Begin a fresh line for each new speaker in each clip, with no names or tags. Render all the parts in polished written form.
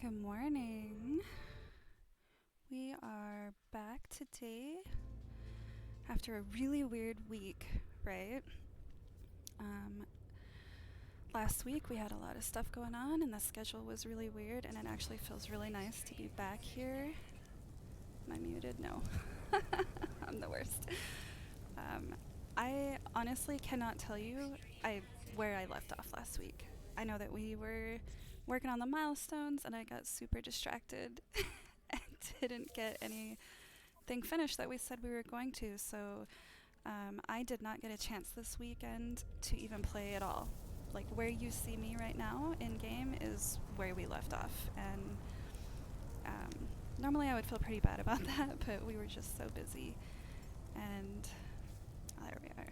Good morning. We are back today after a really weird week, right? Um, Last week we had a lot of stuff going on and the schedule was really weird, and it actually feels really nice to be back here. Am I muted? No. I'm the worst. Um, I honestly cannot tell you where I left off last week. I know that we were working on the milestones and I got super distracted and didn't get anything finished that we said we were going to. So I did not get a chance this weekend to even play at all. Like, where you see me right now in game is where we left off. And normally I would feel pretty bad about that, but we were just so busy. And there we are.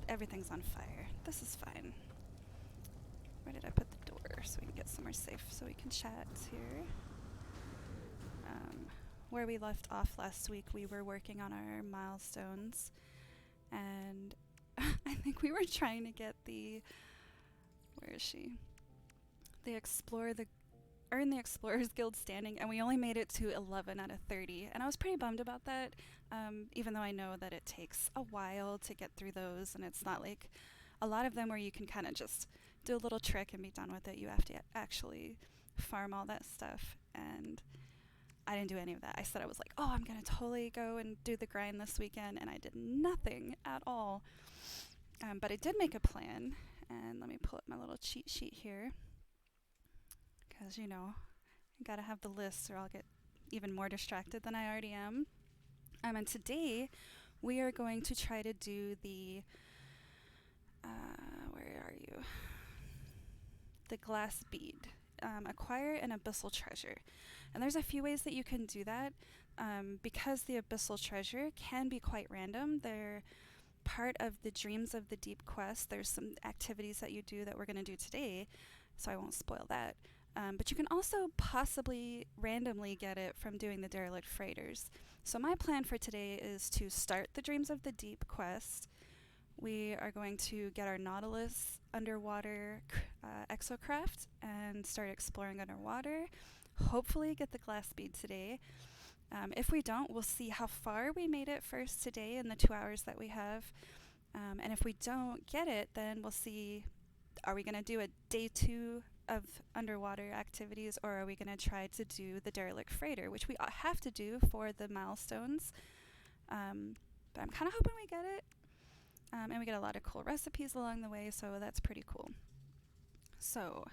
Everything's on fire. This is fine. Where did I put the door so we can get somewhere safe so we can chat here? Where we left off last week, we were working on our milestones, and I think we were trying to get where is she? Earn the Explorers Guild standing, and we only made it to 11 out of 30, and I was pretty bummed about that, even though I know that it takes a while to get through those, and it's not like a lot of them where you can kind of just do a little trick and be done with it. You have to actually farm all that stuff, and I didn't do any of that. I said I was like, oh, I'm going to totally go and do the grind this weekend, and I did nothing at all. But I did make a plan, and let me pull up my little cheat sheet here, because, I got to have the list or I'll get even more distracted than I already am. And today, we are going to try to do where are you? The glass bead. Acquire an abyssal treasure. And there's a few ways that you can do that. Because the abyssal treasure can be quite random, they're part of the Dreams of the Deep quest. There's some activities that you do that we're going to do today, so I won't spoil that. But you can also possibly randomly get it from doing the derelict freighters. So my plan for today is to start the Dreams of the Deep quest. We are going to get our Nautilus underwater exocraft and start exploring underwater. Hopefully get the glass bead today. If we don't, we'll see how far we made it first today in the 2 hours that we have. And if we don't get it, then we'll see, are we going to do a day 2 of underwater activities, or are we going to try to do the derelict freighter, which we have to do for the milestones. But I'm kind of hoping we get it. And we get a lot of cool recipes along the way, so that's pretty cool. So,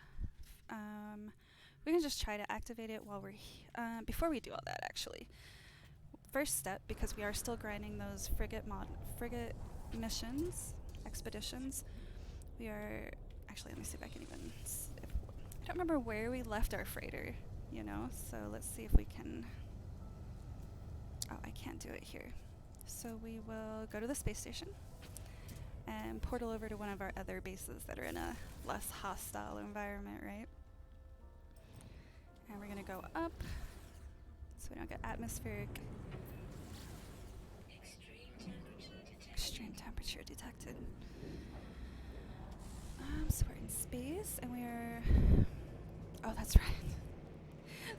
we can just try to activate it while before we do all that, actually. First step, because we are still grinding those frigate expeditions, we are, actually, let me see if I can even, I don't remember where we left our freighter, so let's see if we can, oh, I can't do it here. So we will go to the space station and portal over to one of our other bases that are in a less hostile environment, right? And we're going to go up so we don't get atmospheric. Extreme temperature detected. So we're in space, and oh, that's right.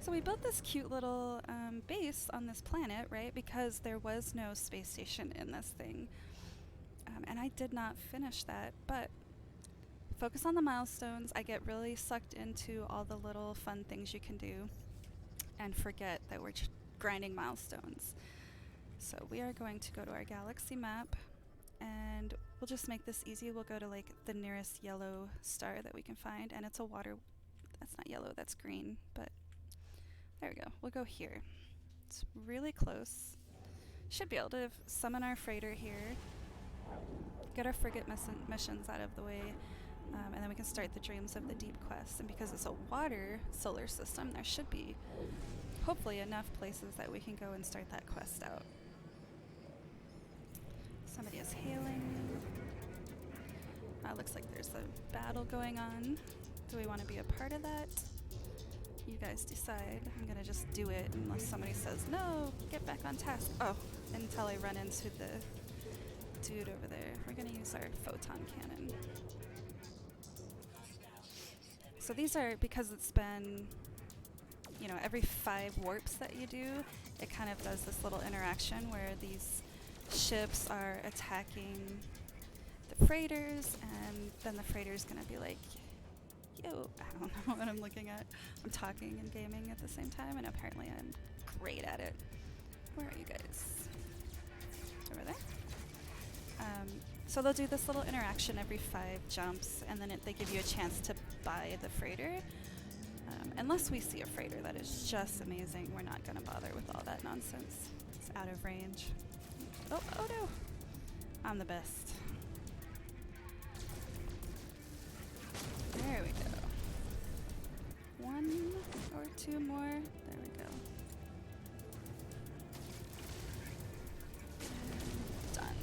So we built this cute little base on this planet, right? Because there was no space station in this thing. And I did not finish that, but focus on the milestones. I get really sucked into all the little fun things you can do and forget that we're grinding milestones. So we are going to go to our galaxy map, and we'll just make this easy. We'll go to like the nearest yellow star that we can find, and it's a water. That's not yellow, that's green, but there we go. We'll go here. It's really close. Should be able to summon our freighter here, get our frigate missions out of the way, and then we can start the Dreams of the Deep quest. And because it's a water solar system, there should be hopefully enough places that we can go and start that quest out. Somebody is hailing. Looks like there's a battle going on. Do we want to be a part of that? You guys decide. I'm gonna just do it unless somebody says, no, get back on task. Oh, until I run into the dude over there. We're gonna use our photon cannon. So these are, because it's been you know, every 5 warps that you do, it kind of does this little interaction where these ships are attacking the freighters, and then the freighter's gonna be like, yo, I don't know what I'm looking at. I'm talking and gaming at the same time, and apparently I'm great at it. Where are you guys? Over there? So they'll do this little interaction every 5 jumps, and then they give you a chance to buy the freighter. Unless we see a freighter that is just amazing, we're not going to bother with all that nonsense. It's out of range. Oh no! I'm the best. There we go. 1 or 2 more. There we go. And done.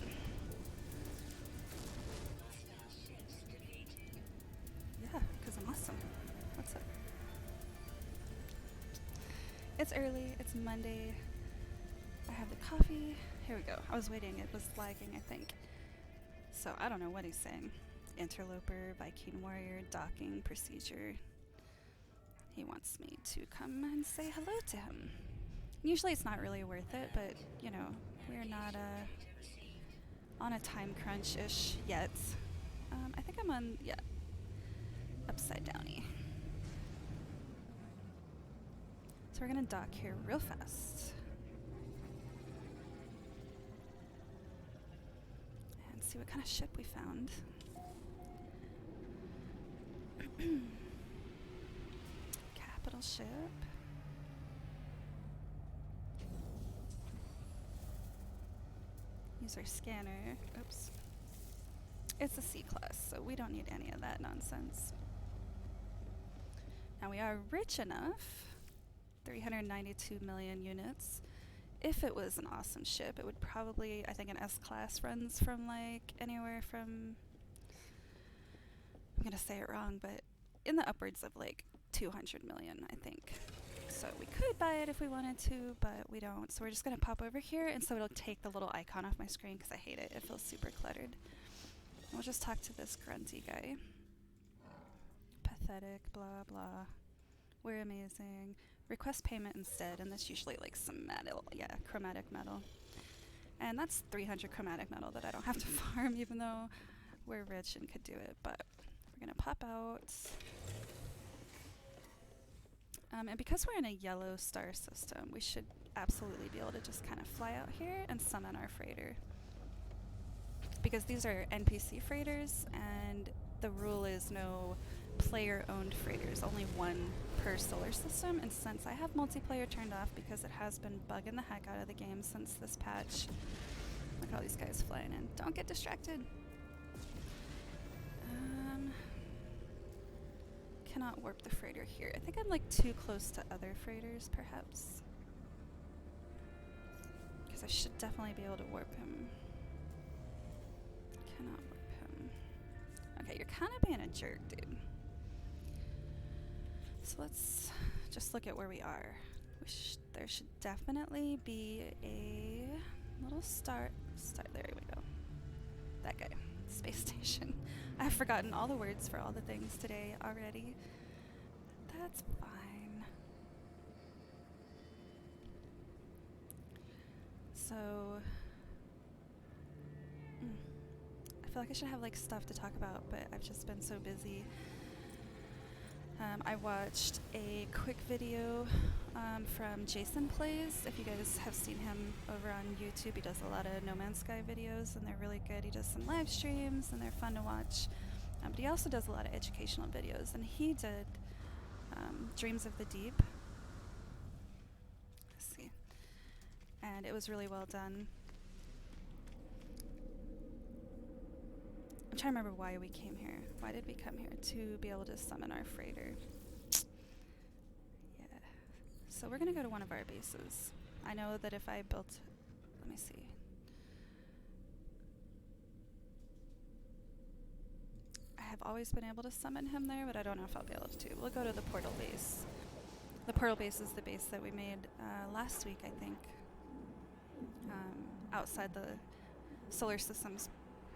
Yeah, because I'm awesome. What's up? It's early. It's Monday. I have the coffee. Here we go. I was waiting. It was lagging, I think. So I don't know what he's saying. Interloper, Viking warrior, docking procedure. He wants me to come and say hello to him. Usually it's not really worth it, but you know, we're not on a time crunch-ish yet. I think I'm on, yeah, upside downy. So we're gonna dock here real fast. And see what kind of ship we found. Capital ship. Use our scanner. Oops. It's a C-class, so we don't need any of that nonsense. Now we are rich enough, 392 million units. If it was an awesome ship, it would probably, I think an S-class runs from like anywhere from, I'm gonna say it wrong, but in the upwards of like 200 million, I think. So we could buy it if we wanted to, but we don't. So we're just gonna pop over here, and so it'll take the little icon off my screen because I hate it. It feels super cluttered. We'll just talk to this grunty guy. Pathetic, blah, blah. We're amazing. Request payment instead, and that's usually like some metal, yeah, chromatic metal. And that's 300 chromatic metal that I don't have to farm, even though we're rich and could do it. But we're gonna pop out. And because we're in a yellow star system, we should absolutely be able to just kind of fly out here and summon our freighter. Because these are NPC freighters, and the rule is no player-owned freighters, only 1 per solar system. And since I have multiplayer turned off because it has been bugging the heck out of the game since this patch, look at all these guys flying in. Don't get distracted. Cannot warp the freighter here. I think I'm like too close to other freighters, perhaps. Because I should definitely be able to warp him. Cannot warp him. Okay, you're kind of being a jerk, dude. So let's just look at where we are. There should definitely be a little star. There we go. That guy. Space station. I've forgotten all the words for all the things today already. That's fine. So, I feel like I should have like stuff to talk about, but I've just been so busy. I watched a quick video from Jason Plays. If you guys have seen him over on YouTube, he does a lot of No Man's Sky videos, and they're really good. He does some live streams, and they're fun to watch. But he also does a lot of educational videos, and he did Dreams of the Deep. Let's see. And it was really well done. I'm trying to remember why we came here. Why did we come here? To be able to summon our freighter. Yeah. So we're going to go to one of our bases. I know that if I built... Let me see. I have always been able to summon him there, but I don't know if I'll be able to. We'll go to the portal base. The portal base is the base that we made last week, I think. Outside the solar system's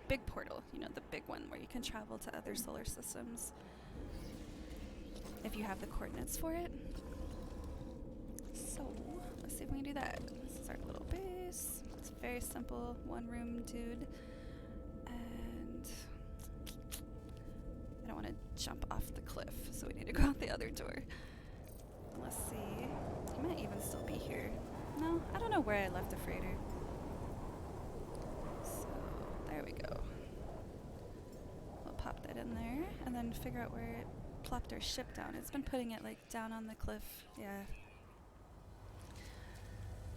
big portal, you know, the big one where you can travel to other solar systems if you have the coordinates for it. So let's see if we can do that. This is our little base. It's very simple, one room dude. And I don't want to jump off the cliff, so we need to go out the other door. Let's see. He might even still be here. No, I don't know where I left the freighter. So there we go. We'll pop that in there and then figure out where it plopped our ship down. It's been putting it like down on the cliff. Yeah.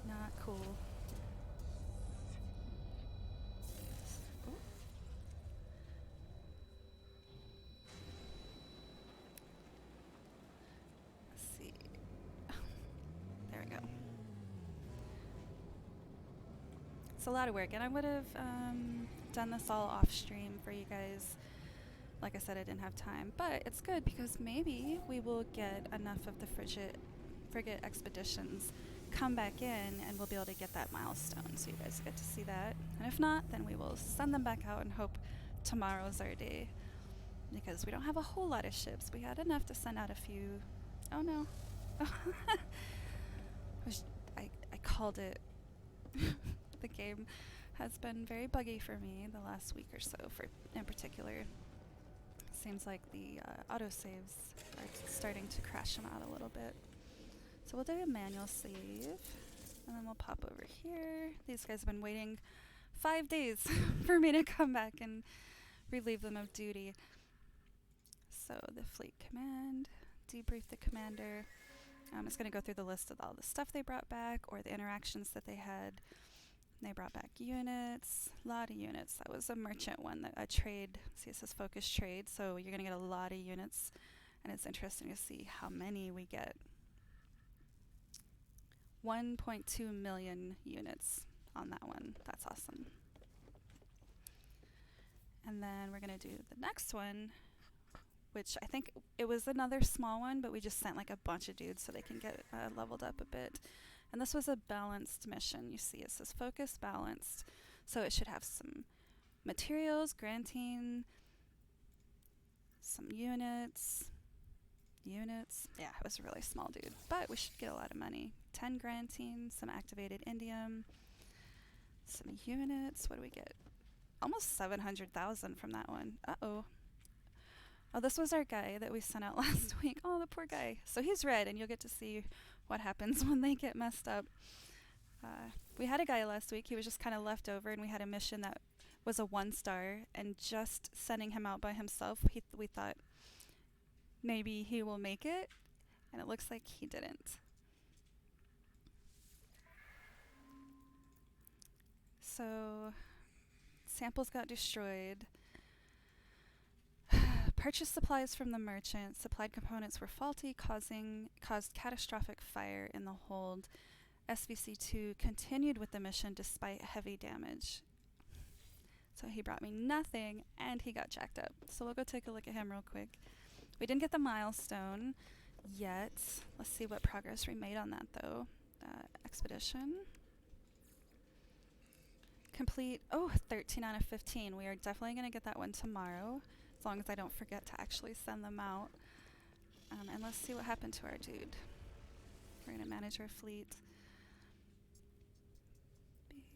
Not cool. Ooh. Let's see. There we go. It's a lot of work, and I would have done this all off stream for you guys. Like I said, I didn't have time, but it's good because maybe we will get enough of the frigate expeditions come back in and we'll be able to get that milestone, so you guys get to see that. And if not, then we will send them back out and hope tomorrow's our day, because we don't have a whole lot of ships. We had enough to send out a few. Oh no. I called it. The game has been very buggy for me the last week or so, in particular. Seems like the autosaves are starting to crash them out a little bit. So we'll do a manual save, and then we'll pop over here. These guys have been waiting 5 days for me to come back and relieve them of duty. So the fleet command, debrief the commander. I'm just going to go through the list of all the stuff they brought back or the interactions that they had. They brought back units, a lot of units. That was a merchant one, a trade. See, it says focus trade, so you're going to get a lot of units, and it's interesting to see how many we get. 1.2 million units on that one. That's awesome. And then we're going to do the next one, which I think it was another small one, but we just sent like a bunch of dudes so they can get leveled up a bit. And this was a balanced mission. You see it says focus balanced. So it should have some materials, granting, some units. Yeah, it was a really small dude. But we should get a lot of money. 10 granting, some activated indium, some units. What do we get? Almost 700,000 from that one. Uh-oh. Oh, this was our guy that we sent out last week. Oh, the poor guy. So he's red, and you'll get to see what happens when they get messed up. We had a guy last week. He was just kind of left over, and we had a mission that was a 1-star, and just sending him out by himself, we thought maybe he will make it, and it looks like he didn't. So samples got destroyed. Purchased supplies from the merchant. Supplied components were faulty, caused catastrophic fire in the hold. SVC-2 continued with the mission despite heavy damage. So he brought me nothing, and he got jacked up. So we'll go take a look at him real quick. We didn't get the milestone yet. Let's see what progress we made on that, though. Expedition. Complete. Oh, 13 out of 15. We are definitely going to get that one tomorrow, as long as I don't forget to actually send them out. And let's see what happened to our dude. We're going to manage our fleet.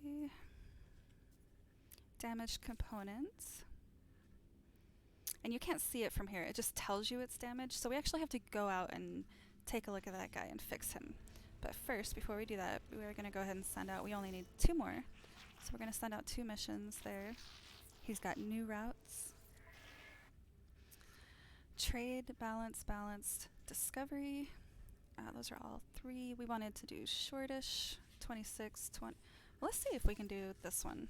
B. Damaged components. And you can't see it from here. It just tells you it's damaged. So we actually have to go out and take a look at that guy and fix him. But first, before we do that, we are going to go ahead and send out. We only need 2 more. So we're going to send out 2 missions there. He's got new routes. Trade, balanced, discovery. Those are all 3. We wanted to do shortish, 26, 20. Well, let's see if we can do this one.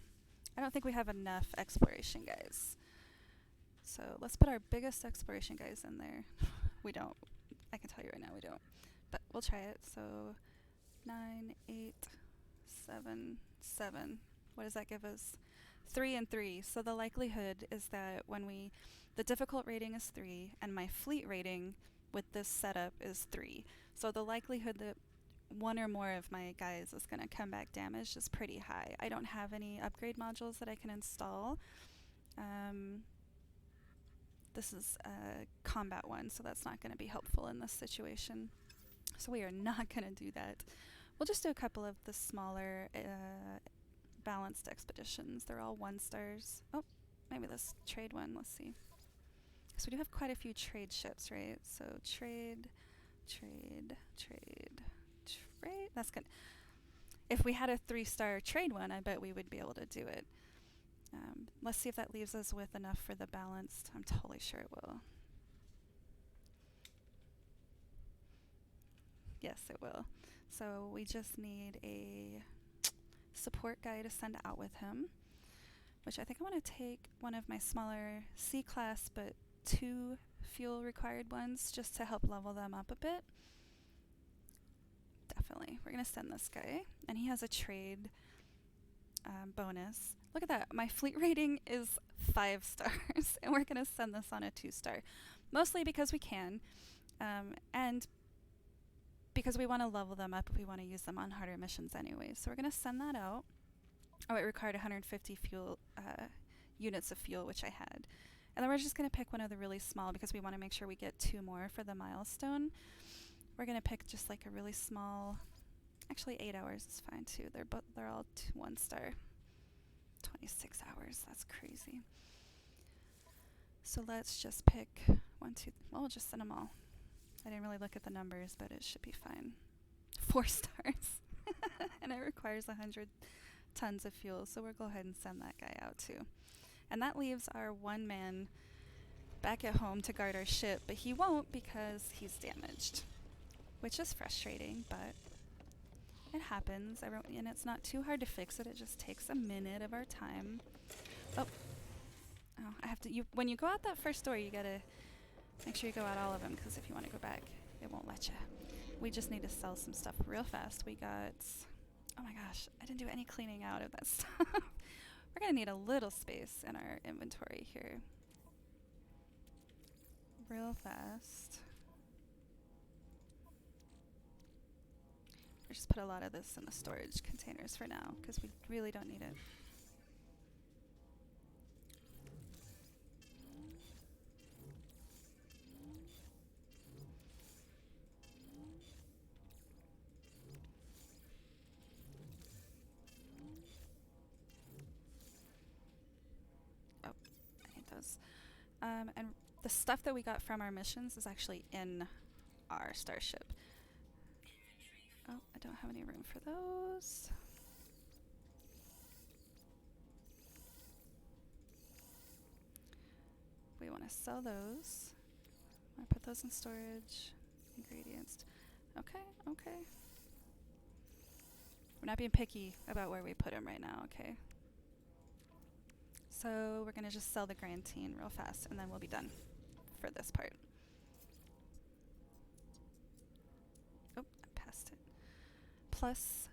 I don't think we have enough exploration guys. So let's put our biggest exploration guys in there. We don't. I can tell you right now we don't. But we'll try it. So 9, 8, 7, 7. What does that give us? 3 and 3. So the likelihood is that the difficult rating is 3, and my fleet rating with this setup is 3. So the likelihood that 1 or more of my guys is going to come back damaged is pretty high. I don't have any upgrade modules that I can install. This is a combat one, so that's not going to be helpful in this situation. So we are not going to do that. We'll just do a couple of the smaller balanced expeditions. They're all 1 stars. Oh, maybe this trade one. Let's see. So we do have quite a few trade ships, right? So trade, trade, trade, trade. That's good. If we had a 3-star trade one, I bet we would be able to do it. Let's see if that leaves us with enough for the balanced. I'm totally sure it will. Yes, it will. So we just need a support guy to send out with him, which I think I want to take one of my smaller C-class but 2 fuel required ones just to help level them up a bit. Definitely. We're going to send this guy, and he has a trade bonus. Look at that. My fleet rating is 5 stars, and we're going to send this on a 2-star. Mostly because we can, and because we want to level them up if we want to use them on harder missions anyway. So we're going to send that out. Oh, it required 150 fuel units of fuel, which I had. And then we're just going to pick one of the really small because we want to make sure we get 2 more for the milestone. We're going to pick just like a really small, actually 8 hours is fine too. They're all 1-star. 26 hours, that's crazy. So let's just pick 1, 2, well, we'll just send them all. I didn't really look at the numbers, but it should be fine. 4 stars. And it requires 100 tons of fuel, so we'll go ahead and send that guy out too. And that leaves our 1 man back at home to guard our ship, but he won't because he's damaged, which is frustrating, but it happens. And it's not too hard to fix it. It just takes a minute of our time. Oh, I have to. When you go out that first door, you gotta make sure you go out all of them, because if you want to go back, it won't let you. We just need to sell some stuff real fast. We got, oh my gosh, I didn't do any cleaning out of that stuff. We're going to need a little space in our inventory here. Real fast. We'll just put a lot of this in the storage containers for now, because we really don't need it. And the stuff that we got from our missions is actually in our starship. Oh, I don't have any room for those. We want to sell those. I put those in storage. Ingredients. Okay, okay. We're not being picky about where we put them right now, okay? So we're going to just sell the Grantine real fast, and then we'll be done for this part. Oh, I passed it. Plus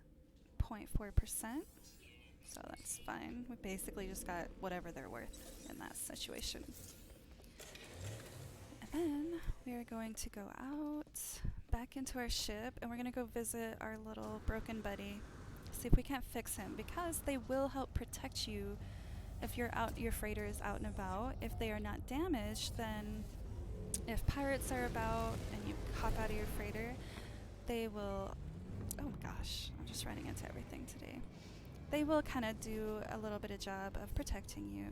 0.4%, so that's fine. We basically just got whatever they're worth in that situation. And then we are going to go out, back into our ship, and we're going to go visit our little broken buddy, see if we can't fix him, because they will help protect you if your freighter is out and about. If they are not damaged, then if pirates are about and you hop out of your freighter, they will, oh gosh, I'm just running into everything today. They will kind of do a little bit of job of protecting you.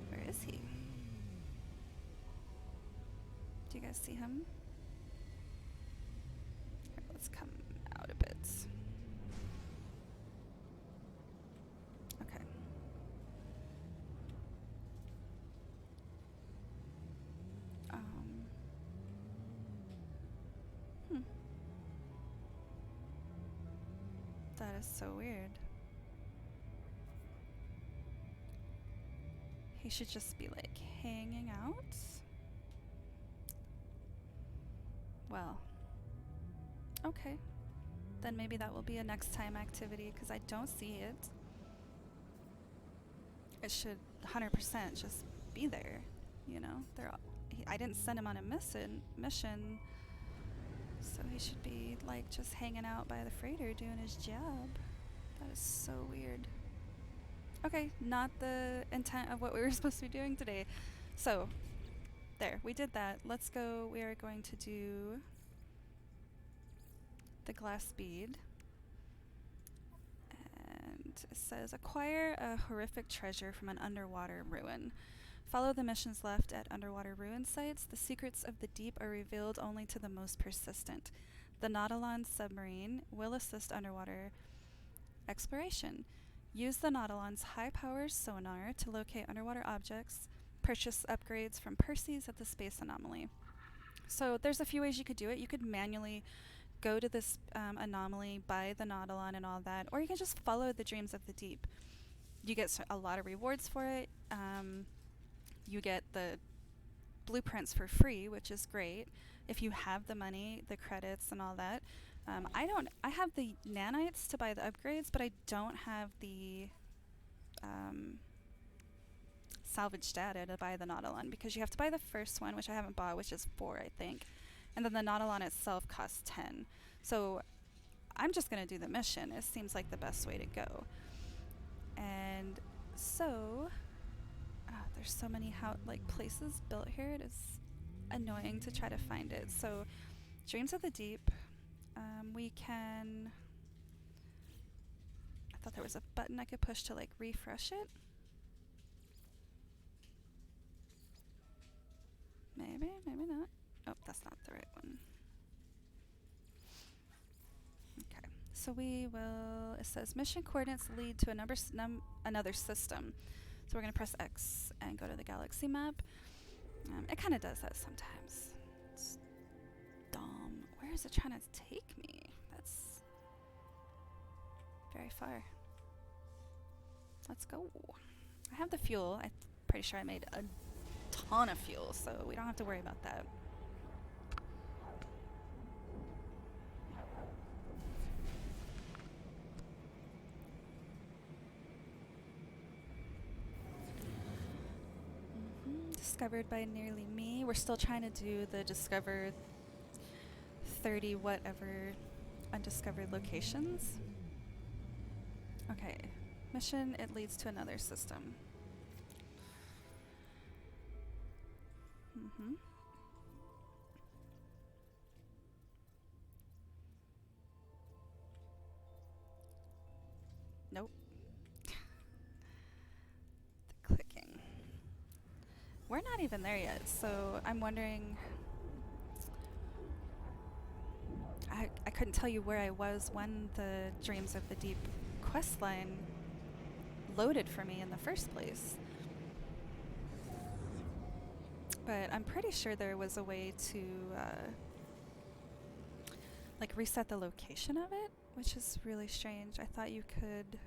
Where is he? Do you guys see him? Here, let's come out a bit. Okay. That is so weird. He should just be like hanging out. Well, okay. Then maybe that will be a next time activity, because I don't see it. It should 100% just be there, you know? I didn't send him on a mission, so he should be like just hanging out by the freighter doing his job. That is so weird. Okay, not the intent of what we were supposed to be doing today. So, There, we did that. Let's go. We are going to do the glass bead. And it says, acquire a horrific treasure from an underwater ruin. Follow the missions left at underwater ruin sites. The secrets of the deep are revealed only to the most persistent. The Nautilon submarine will assist underwater exploration. Use the Nautilon's high-power sonar to locate underwater objects. Purchase upgrades from Percy's at the Space Anomaly. So there's a few ways you could do it. You could manually go to this anomaly, buy the Nautilon and all that, or you can just follow the Dreams of the Deep. You get a lot of rewards for it. You get the blueprints for free, which is great if you have the money, the credits, and all that. I don't. I have the nanites to buy the upgrades, but I don't have the salvage data to buy the Nautilon because you have to buy the first one, which I haven't bought, which is 4, I think, and then the Nautilon itself costs 10. So I'm just gonna do the mission. It seems like the best way to go. And so, there's so many places built here. It is annoying to try to find it. So, Dreams of the Deep. We can. I thought there was a button I could push to like refresh it. Maybe, maybe not. Oh, that's not the right one. Okay, so we will. It says mission coordinates lead to another system. So we're gonna press X and go to the galaxy map. It kind of does that sometimes. It's dumb. Where is it trying to take me? That's very far. Let's go. I have the fuel. I'm pretty sure I made a ton of fuel, so we don't have to worry about that. Discovered by nearly me. We're still trying to do the discover 30 whatever undiscovered locations. Okay. Mission, it leads to another system. Nope. The clicking. We're not even there yet, so I'm wondering. I couldn't tell you where I was when the Dreams of the Deep questline loaded for me in the first place. But I'm pretty sure there was a way to like reset the location of it, which is really strange. I thought you could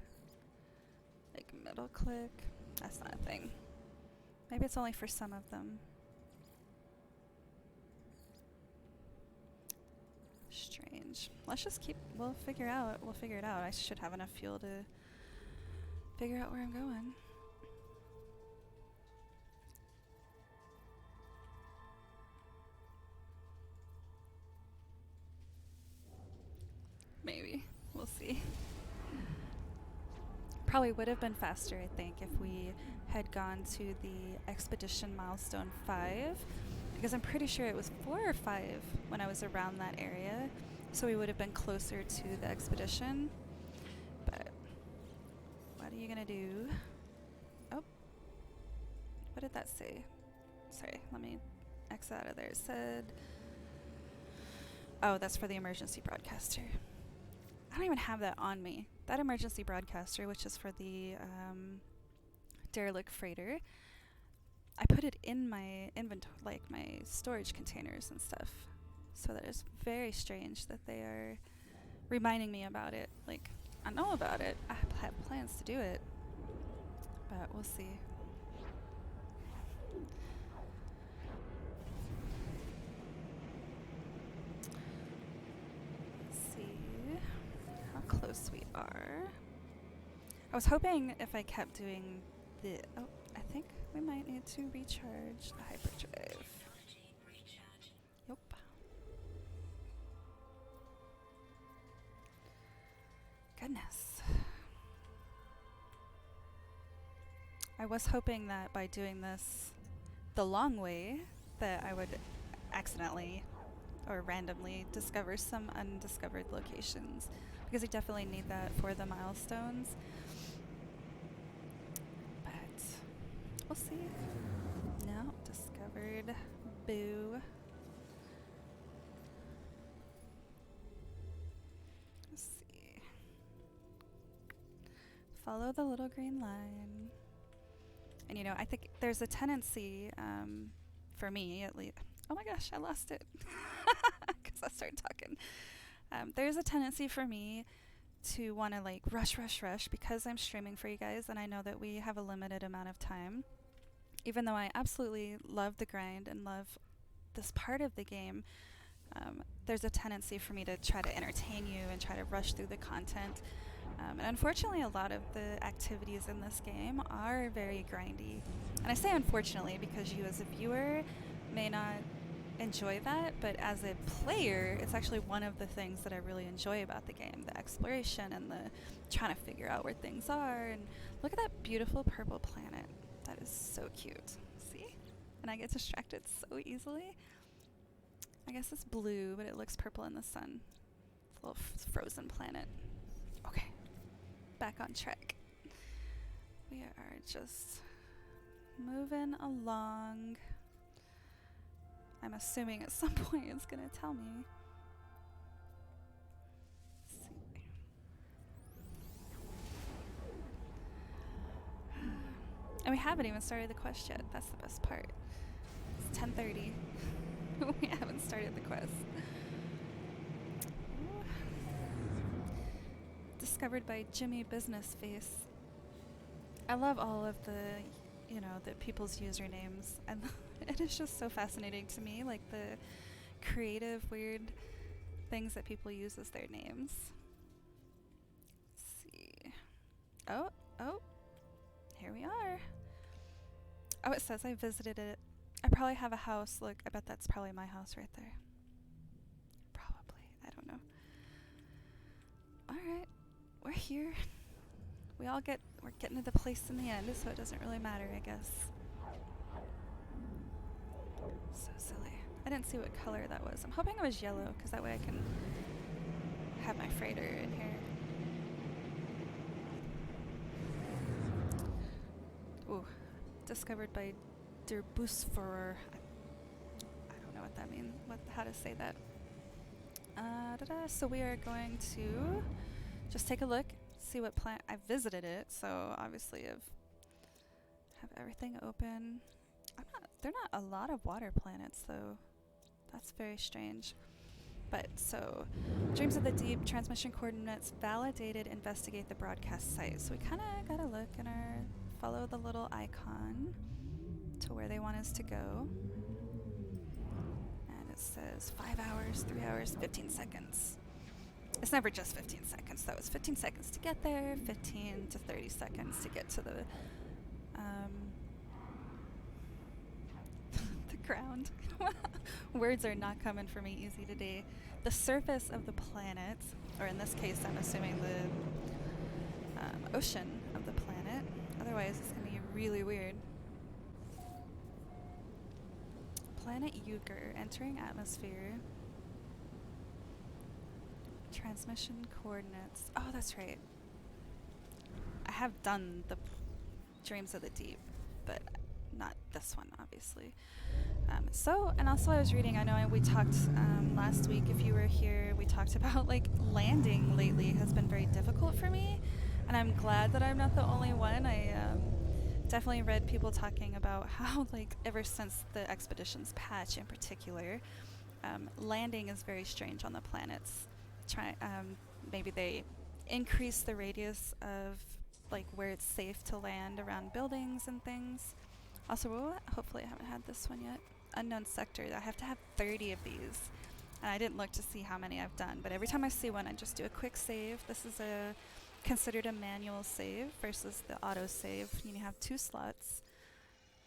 like middle click. That's not a thing. Maybe it's only for some of them. Strange. Let's just keep. We'll figure it out. I should have enough fuel to figure out where I'm going. Maybe. We'll see. Probably would have been faster, I think, if we had gone to the expedition milestone 5, because I'm pretty sure it was 4 or 5 when I was around that area, so we would have been closer to the expedition. But what are you gonna do? Oh, what did that say? Sorry, let me exit out of there. It said, oh, that's for the emergency broadcaster. I don't even have that on me. That emergency broadcaster, which is for the derelict freighter, I put it in my inventory, like my storage containers and stuff. So that is very strange that they are reminding me about it. Like, I know about it. I have plans to do it. But we'll see. Close we are. I was hoping if I kept doing the... Oh, I think we might need to recharge the hyperdrive. Yep. Goodness. I was hoping that by doing this the long way, that I would accidentally or randomly discover some undiscovered locations, because you definitely need that for the milestones. But we'll see. No, discovered. Boo. Let's see. Follow the little green line. And you know, I think there's a tendency, for me at least. Oh my gosh, I lost it because I started talking. There's a tendency for me to want to like rush because I'm streaming for you guys and I know that we have a limited amount of time. Even though I absolutely love the grind and love this part of the game, there's a tendency for me to try to entertain you and try to rush through the content. And unfortunately, a lot of the activities in this game are very grindy. And I say unfortunately because you as a viewer may not enjoy that, but as a player, it's actually one of the things that I really enjoy about the game, the exploration and the trying to figure out where things are. And look at that beautiful purple planet. That is so cute. See? And I get distracted so easily. I guess it's blue, but it looks purple in the sun. It's a little frozen planet. Okay. Back on track. We are just moving along. I'm assuming at some point it's going to tell me. Let's see. And we haven't even started the quest yet. That's the best part. It's 10:30. We haven't started the quest. Discovered by Jimmy Business Face. I love all of the, the people's usernames, and it is just so fascinating to me, like the creative, weird things that people use as their names. Let's see. Oh, here we are. Oh, it says I visited it. I probably have a house. Look, I bet that's probably my house right there. Probably. I don't know. Alright. We're here. We're getting to the place in the end, so it doesn't really matter, I guess. So silly. I didn't see what color that was. I'm hoping it was yellow, because that way I can have my freighter in here. Ooh. Discovered by Der Busfahrer. I don't know what that means. How to say that. So we are going to just take a look, see what plant. I visited it, so obviously have everything open. They're not a lot of water planets, though. That's very strange. But so, Dreams of the Deep, transmission coordinates, validated, investigate the broadcast site. So we kind of got to look and follow the little icon to where they want us to go. And it says 5 hours, 3 hours, 15 seconds. It's never just 15 seconds, though. It's 15 seconds to get there, 15 to 30 seconds to get to the the ground. Words are not coming for me easy today. The surface of the planet, or in this case, I'm assuming the ocean of the planet. Otherwise, it's going to be really weird. Planet Euchre, entering atmosphere. Transmission coordinates. Oh, that's right. I have done the Dreams of the Deep, but not this one, obviously. And also I was reading, I know we talked last week, if you were here, we talked about like landing lately has been very difficult for me, and I'm glad that I'm not the only one. I definitely read people talking about how like ever since the Expeditions patch in particular, landing is very strange on the planets. Maybe they increase the radius of like where it's safe to land around buildings and things. Also, hopefully I haven't had this one yet. Unknown sector. I have to have 30 of these. And I didn't look to see how many I've done, but every time I see one, I just do a quick save. This is considered a manual save versus the auto save. You have 2 slots.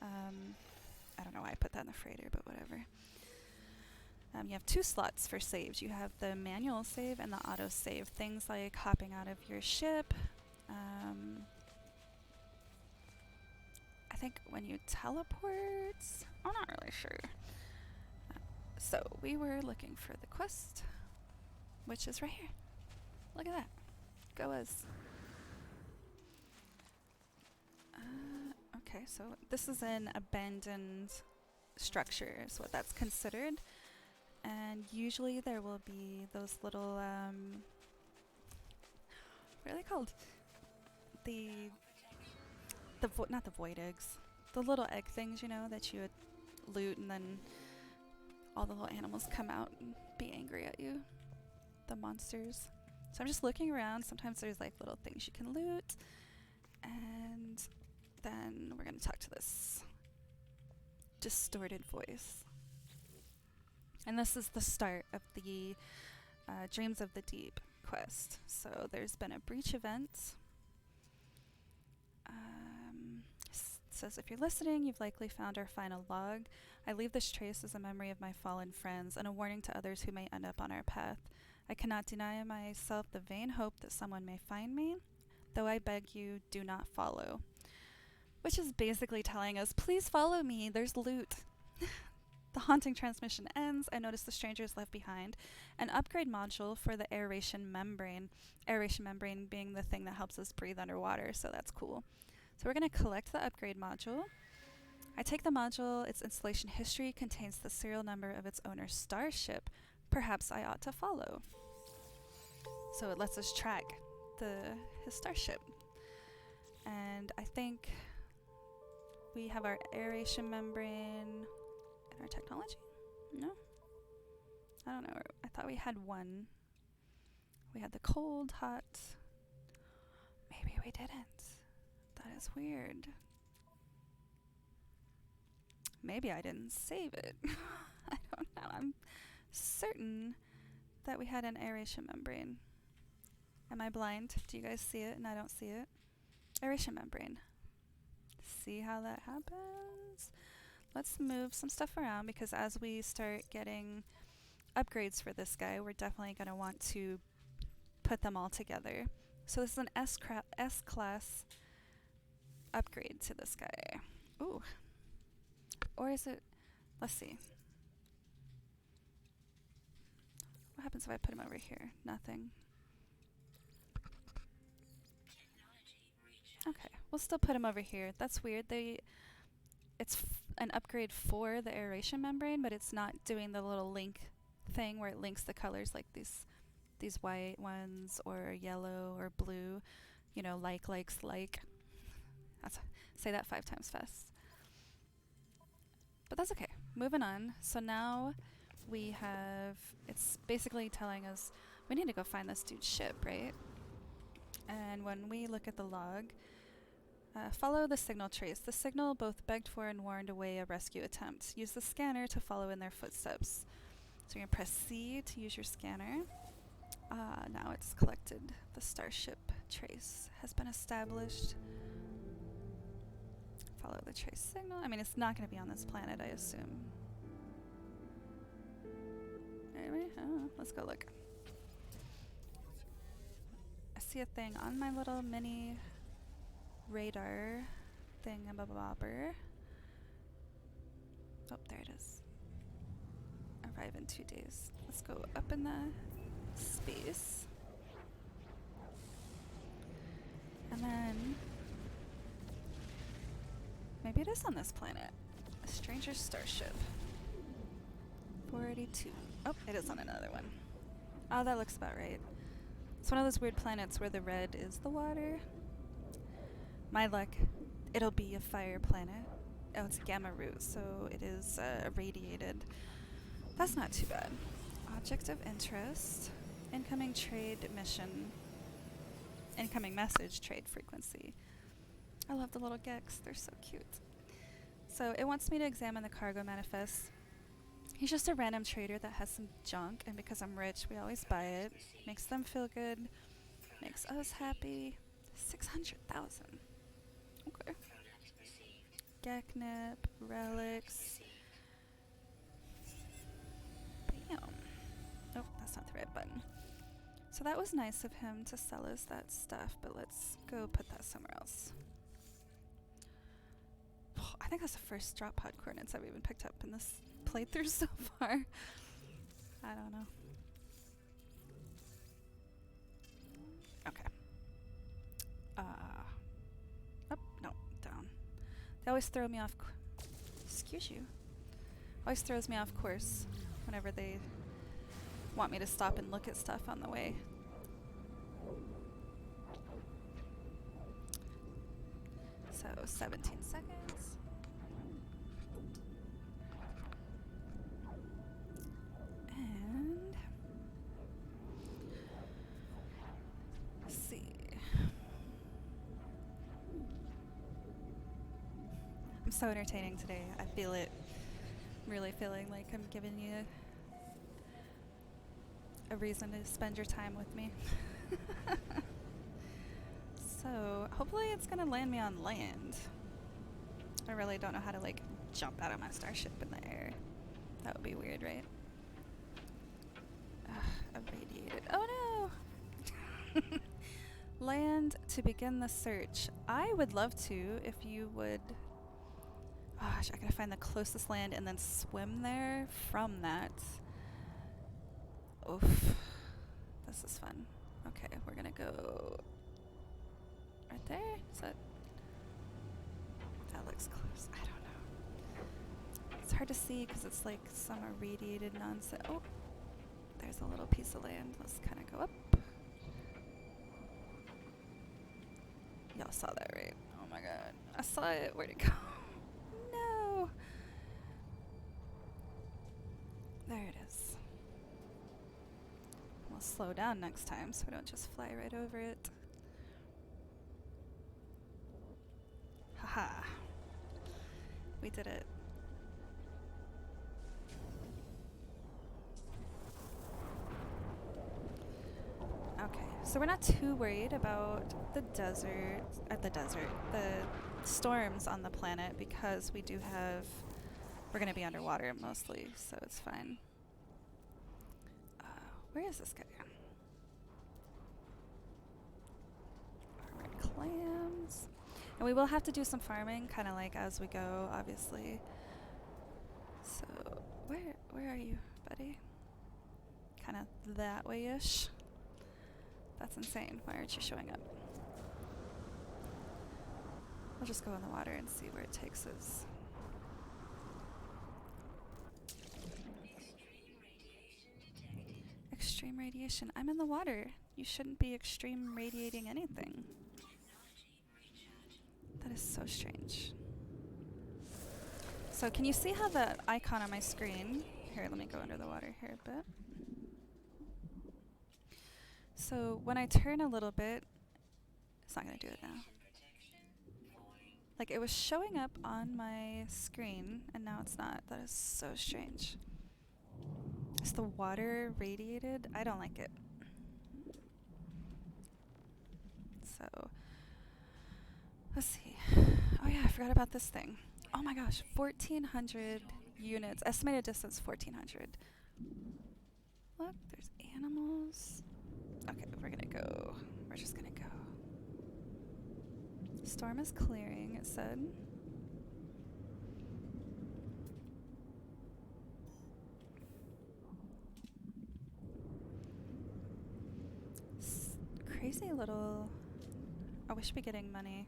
I don't know why I put that in the freighter, but whatever. You have 2 slots for saves. You have the manual save and the auto save. Things like hopping out of your ship. I think when you teleport, I'm not really sure. So we were looking for the quest, which is right here. Look at that. Go us. Okay, so this is an abandoned structure, is what that's considered. And usually there will be those little, what are they called? Not the void eggs. The little egg things, you know, that you would loot and then all the little animals come out and be angry at you. The monsters. So I'm just looking around. Sometimes there's like little things you can loot. And then we're going to talk to this distorted voice. And this is the start of the Dreams of the Deep quest. So there's been a breach event. Says, if you're listening, you've likely found our final log. I leave this trace as a memory of my fallen friends and a warning to others who may end up on our path. I cannot deny myself the vain hope that someone may find me, though I beg you, do not follow. Which is basically telling us, please follow me, there's loot. The haunting transmission ends. I notice the stranger is left behind an upgrade module for the aeration membrane. Aeration membrane being the thing that helps us breathe underwater, so that's cool. So we're going to collect the upgrade module. I take the module. Its installation history contains the serial number of its owner's starship. Perhaps I ought to follow. So it lets us track his starship. And I think we have our aeration membrane in our technology? No? I don't know. I thought we had one. We had the cold, hot. Maybe we didn't. That is weird. Maybe I didn't save it. I don't know. I'm certain that we had an aeration membrane. Am I blind? Do you guys see it and I don't see it? Aeration membrane. See how that happens? Let's move some stuff around because as we start getting upgrades for this guy, we're definitely going to want to put them all together. So this is an S-class upgrade to this guy. Ooh. Or is it... Let's see. What happens if I put him over here? Nothing. Okay, we'll still put him over here. That's weird. It's an upgrade for the aeration membrane, but it's not doing the little link thing where it links the colors like these white ones or yellow or blue. You know, likes like. Say that 5 times fast. But that's okay. Moving on. So now we have, it's basically telling us we need to go find this dude's ship, right? And when we look at the log, follow the signal trace. The signal both begged for and warned away a rescue attempt. Use the scanner to follow in their footsteps. So you're going to press C to use your scanner. Now it's collected. The starship trace has been established. Follow the trace signal. I mean, it's not going to be on this planet, I assume. Anyway, let's go look. I see a thing on my little mini radar thingamabobber. Oh, there it is. Arrive in 2 days. Let's go up in the space. And then maybe it is on this planet. A stranger starship. 482. Oh, it is on another one. Oh, that looks about right. It's one of those weird planets where the red is the water. My luck, it'll be a fire planet. Oh, it's gamma root, so it is irradiated. That's not too bad. Object of interest. Incoming trade mission. Incoming message trade frequency. I love the little gecks. They're so cute. So it wants me to examine the cargo manifest. He's just a random trader that has some junk, and because I'm rich, we always buy it. Makes them feel good. Makes us happy. 600,000. Okay. Geknip, relics. Bam. Oh, that's not the right button. So that was nice of him to sell us that stuff, but let's go put that somewhere else. I think that's the first drop pod coordinates I've even picked up in this playthrough so far. I don't know. Okay. Up, no, down. They always throw me off. Excuse you. Always throws me off course whenever they want me to stop and look at stuff on the way. So 17 seconds. And let's see. I'm so entertaining today. I feel it. I'm really feeling like I'm giving you a reason to spend your time with me. So hopefully it's gonna land me on land. I really don't know how to like jump out of my starship in the air. That would be weird, right? Irradiated. Oh no! Land to begin the search. I would love to if you would. Gosh, I gotta find the closest land and then swim there from that. Oof. This is fun. Okay, we're gonna go right there. Is that? That looks close. I don't know. It's hard to see because it's like some irradiated nonsense. Oh, there's a little piece of land. Let's kind of go up. Y'all saw that, right? Oh my god. I saw it. Where'd it go? No. There it is. We'll slow down next time so we don't just fly right over it. Haha. We did it. Okay, so we're not too worried about the storms on the planet because we're going to be underwater mostly, so it's fine. Where is this guy? Armored clams. And we will have to do some farming, kind of like as we go, obviously. So, where are you, buddy? Kind of that way-ish. That's insane. Why aren't you showing up? I'll just go in the water and see where it takes us. Extreme radiation. I'm in the water. You shouldn't be extreme radiating anything. That is so strange. So can you see how the icon on my screen... Here, let me go under the water here a bit. So when I turn a little bit... It's not going to do it now. Like, it was showing up on my screen, and now it's not. That is so strange. Is the water radiated? I don't like it. So, let's see. Oh yeah, I forgot about this thing. Oh my gosh, 1,400 units. Estimated distance, 1,400. Look, there's animals. Okay, we're gonna go. We're just gonna go. Storm is clearing, it said. Crazy little... Oh, we should be getting money.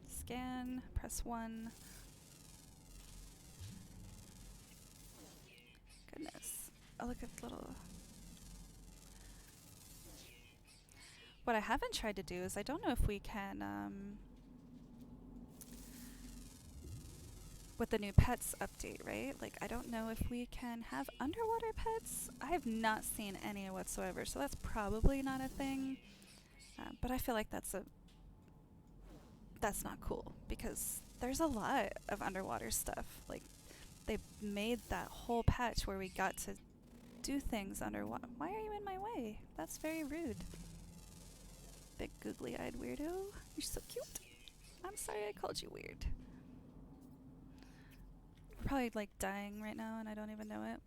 Scan, press 1. Goodness. Oh, look at the little... What I haven't tried to do is I don't know if we can... with the new pets update, right? Like, I don't know if we can have underwater pets. I have not seen any whatsoever, so that's probably not a thing. But I feel like that's not cool because there's a lot of underwater stuff. Like, they made that whole patch where we got to do things underwater. Why are you in my way? That's very rude. Big googly-eyed weirdo. You're so cute. I'm sorry I called you weird. We're probably like dying right now and I don't even know it.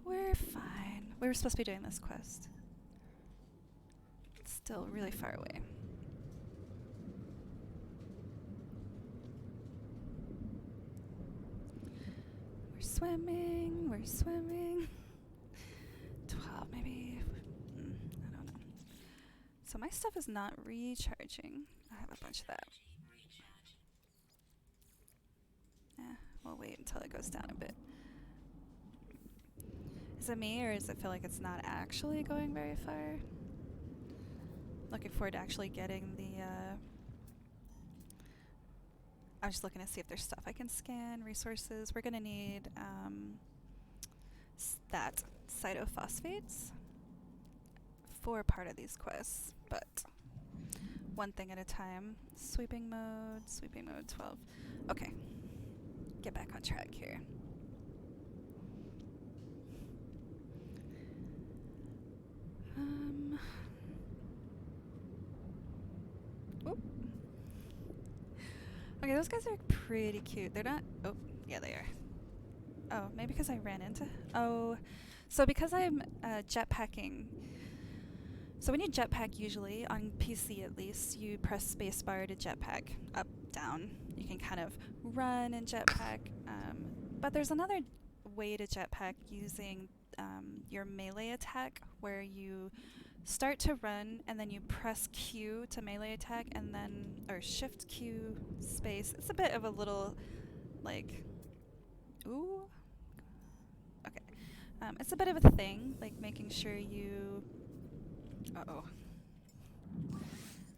We're fine. We were supposed to be doing this quest. It's still really far away. swimming. We're swimming. 12, maybe. I don't know. So my stuff is not recharging. I have a bunch of that. We'll wait until it goes down a bit. Is it me, or does it feel like it's not actually going very far? Looking forward to actually getting the... I'm just looking to see if there's stuff I can scan, resources. We're going to need that cytophosphates for part of these quests, but one thing at a time. Sweeping mode 12. Okay, get back on track here. Oop. Okay, those guys are pretty cute. They're not... Oh, yeah, they are. Oh, maybe because I ran into... Oh, so because I'm jetpacking... So when you jetpack usually, on PC at least, you press spacebar to jetpack up, down. You can kind of run and jetpack. But there's another way to jetpack using your melee attack, where you start to run and then you press Q to melee attack and then... Or shift Q space. It's a bit of a little, like... Ooh. Okay. It's a bit of a thing, like making sure you... Uh-oh.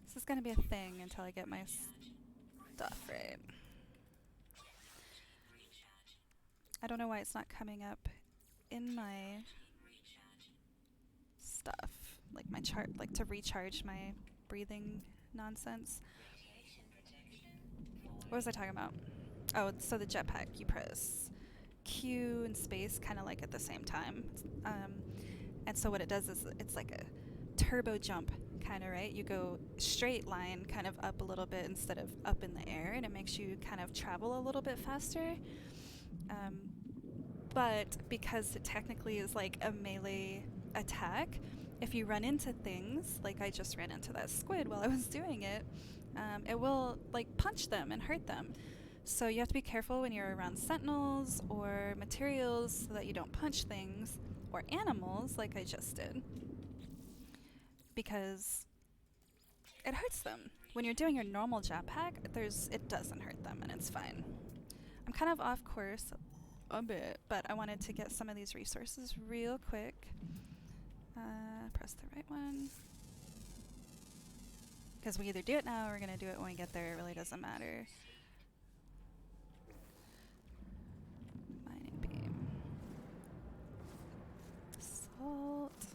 This is gonna be a thing until I get my stuff right. I don't know why it's not coming up in my stuff. Like my chart, like to recharge my breathing nonsense. What was I talking about? Oh, so the jetpack, you press Q and space kind of like at the same time. And so what it does is it's like a turbo jump kind of, right? You go straight line kind of up a little bit instead of up in the air, and it makes you kind of travel a little bit faster. But because it technically is like a melee attack, if you run into things, like I just ran into that squid while I was doing it, it will like punch them and hurt them. So you have to be careful when you're around sentinels or materials so that you don't punch things or animals like I just did, because it hurts them. When you're doing your normal jetpack, it doesn't hurt them and it's fine. I'm kind of off course a bit, but I wanted to get some of these resources real quick. Press the right one. Because we either do it now or we're going to do it when we get there. It really doesn't matter. Mining beam. Salt.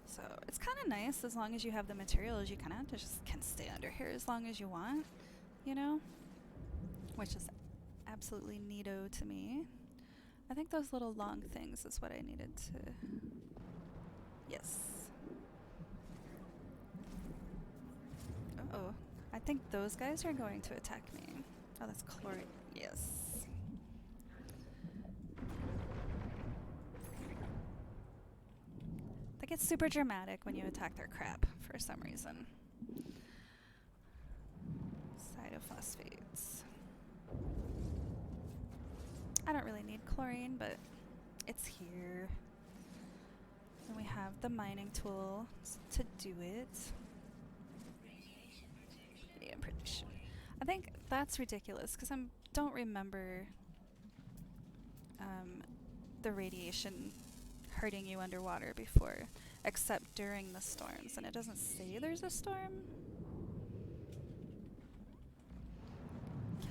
So it's kind of nice as long as you have the materials. You kind of just can stay under here as long as you want, you know? Which is absolutely neato to me. I think those little long things is what I needed to... Yes. Uh-oh. I think those guys are going to attack me. Oh, that's chlorine. Yes. They get super dramatic when you attack their crap for some reason. Cytophosphates. I don't really need chlorine, but it's here. And we have the mining tool to do it. Radiation protection. I think that's ridiculous because I don't remember the radiation hurting you underwater before, except during the storms. And it doesn't say there's a storm.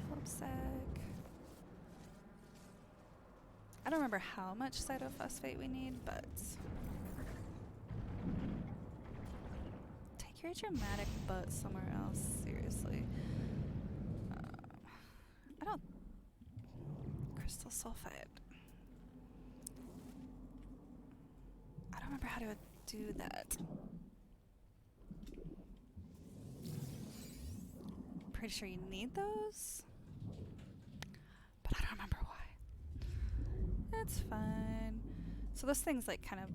Kelp I don't remember how much cytophosphate we need, but... Take your dramatic butt somewhere else, seriously. I don't... Crystal sulfide. I don't remember how to do that. Pretty sure you need those, but I don't remember why. It's fine. So those things like kind of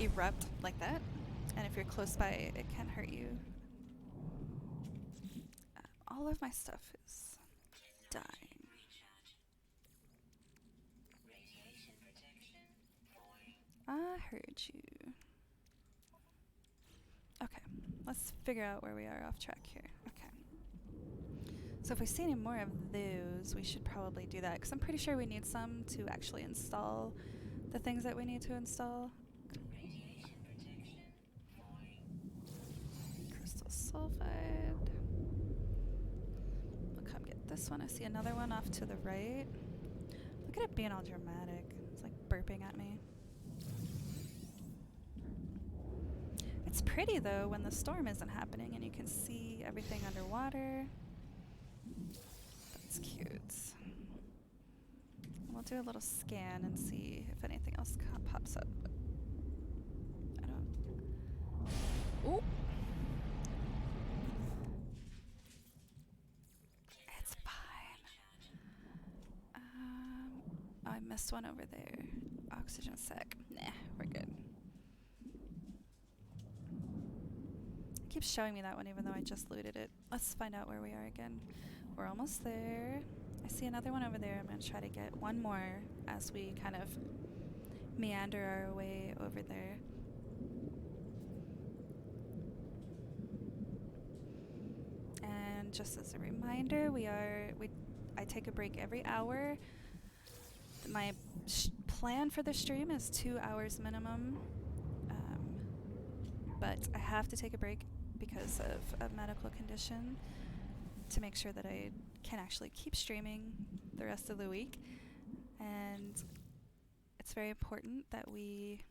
erupt like that, and if you're close by, it can hurt you. All of my stuff is dying. I heard you. Okay, let's figure out where we are off track here. Okay. So if we see any more of those, we should probably do that, because I'm pretty sure we need some to actually install the things that we need to install. Crystal sulfide. We'll come get this one. I see another one off to the right. Look at it being all dramatic. It's like burping at me. It's pretty though when the storm isn't happening and you can see everything underwater. That's cute. We'll do a little scan and see if anything else pops up. I don't. Ooh! It's fine. I missed one over there. Oxygen sec. Nah, we're good. It keeps showing me that one even though I just looted it. Let's find out where we are again. We're almost there. I see another one over there. I'm going to try to get one more as we kind of meander our way over there. And just as a reminder, I take a break every hour. My plan for the stream is 2 hours minimum, but I have to take a break because of a medical condition to make sure that I can actually keep streaming the rest of the week. And it's very important that we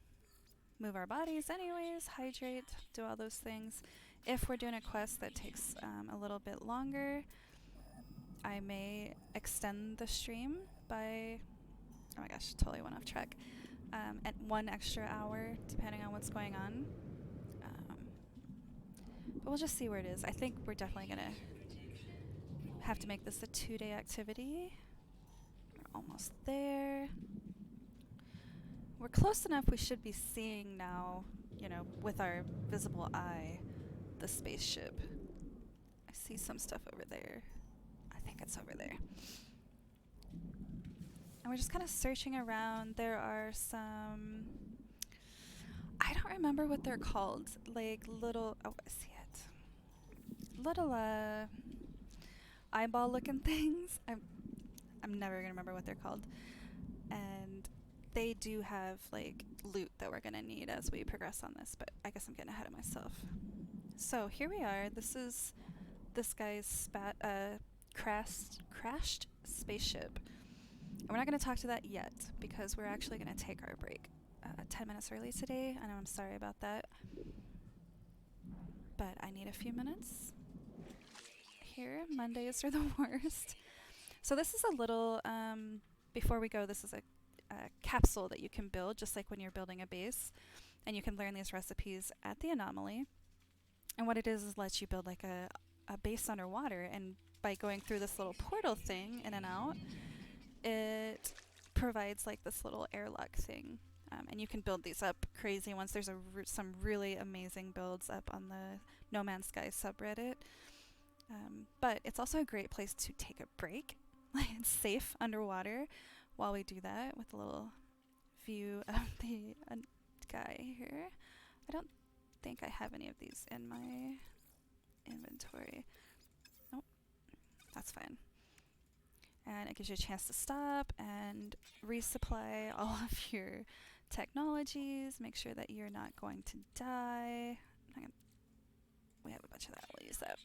move our bodies anyways, hydrate, do all those things. If we're doing a quest that takes a little bit longer, I may extend the stream by, oh my gosh, totally went off track, at 1 extra hour, depending on what's going on. But we'll just see where it is. I think we're definitely going to have to make this a 2-day activity. We're almost there. We're close enough we should be seeing now, you know, with our visible eye, the spaceship. I see some stuff over there. I think it's over there. And we're just kind of searching around. There are some, I don't remember what they're called, like little, oh, I see it. Little eyeball looking things. I'm never going to remember what they're called. And they do have like loot that we're going to need as we progress on this, but I guess I'm getting ahead of myself. So here we are. This is this guy's crashed spaceship. And we're not going to talk to that yet because we're actually going to take our break 10 minutes early today. I know, I'm sorry about that. But I need a few minutes. Here, Mondays are the worst. So this is a little, before we go, this is a capsule that you can build, just like when you're building a base. And you can learn these recipes at the Anomaly. And what it is lets you build like a base underwater. And by going through this little portal thing in and out, it provides like this little airlock thing. And you can build these up crazy ones. There's some really amazing builds up on the No Man's Sky subreddit. But it's also a great place to take a break. It's safe underwater while we do that with a little view of the guy here. I don't think I have any of these in my inventory. Nope, that's fine. And it gives you a chance to stop and resupply all of your technologies. Make sure that you're not going to die. We have a bunch of that. We'll use that.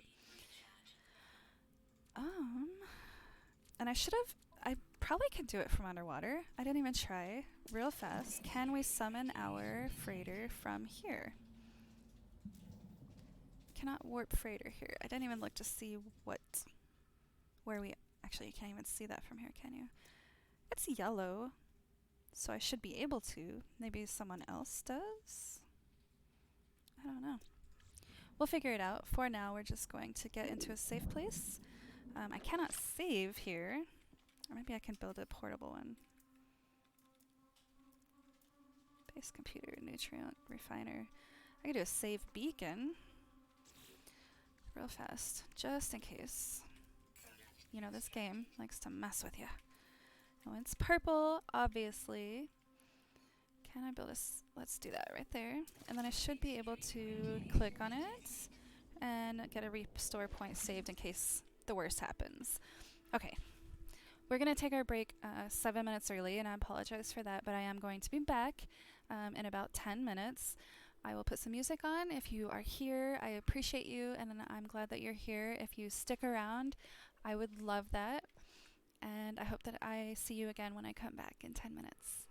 And I probably could do it from underwater. I didn't even try. Real fast. Can we summon our freighter from here? Cannot warp freighter here. I didn't even look to see where we, actually you can't even see that from here, can you? It's yellow, so I should be able to. Maybe someone else does? I don't know. We'll figure it out. For now, we're just going to get into a safe place. I cannot save here. Or maybe I can build a portable one. Base computer, nutrient refiner. I could do a save beacon. Real fast, just in case. You know, this game likes to mess with you. Oh, it's purple, obviously. Can I build a... Let's do that right there. And then I should be able to click on it and get a restore point saved in case the worst happens. Okay. We're going to take our break 7 minutes early, and I apologize for that, but I am going to be back in about 10 minutes. I will put some music on. If you are here, I appreciate you, and I'm glad that you're here. If you stick around, I would love that. And I hope that I see you again when I come back in 10 minutes.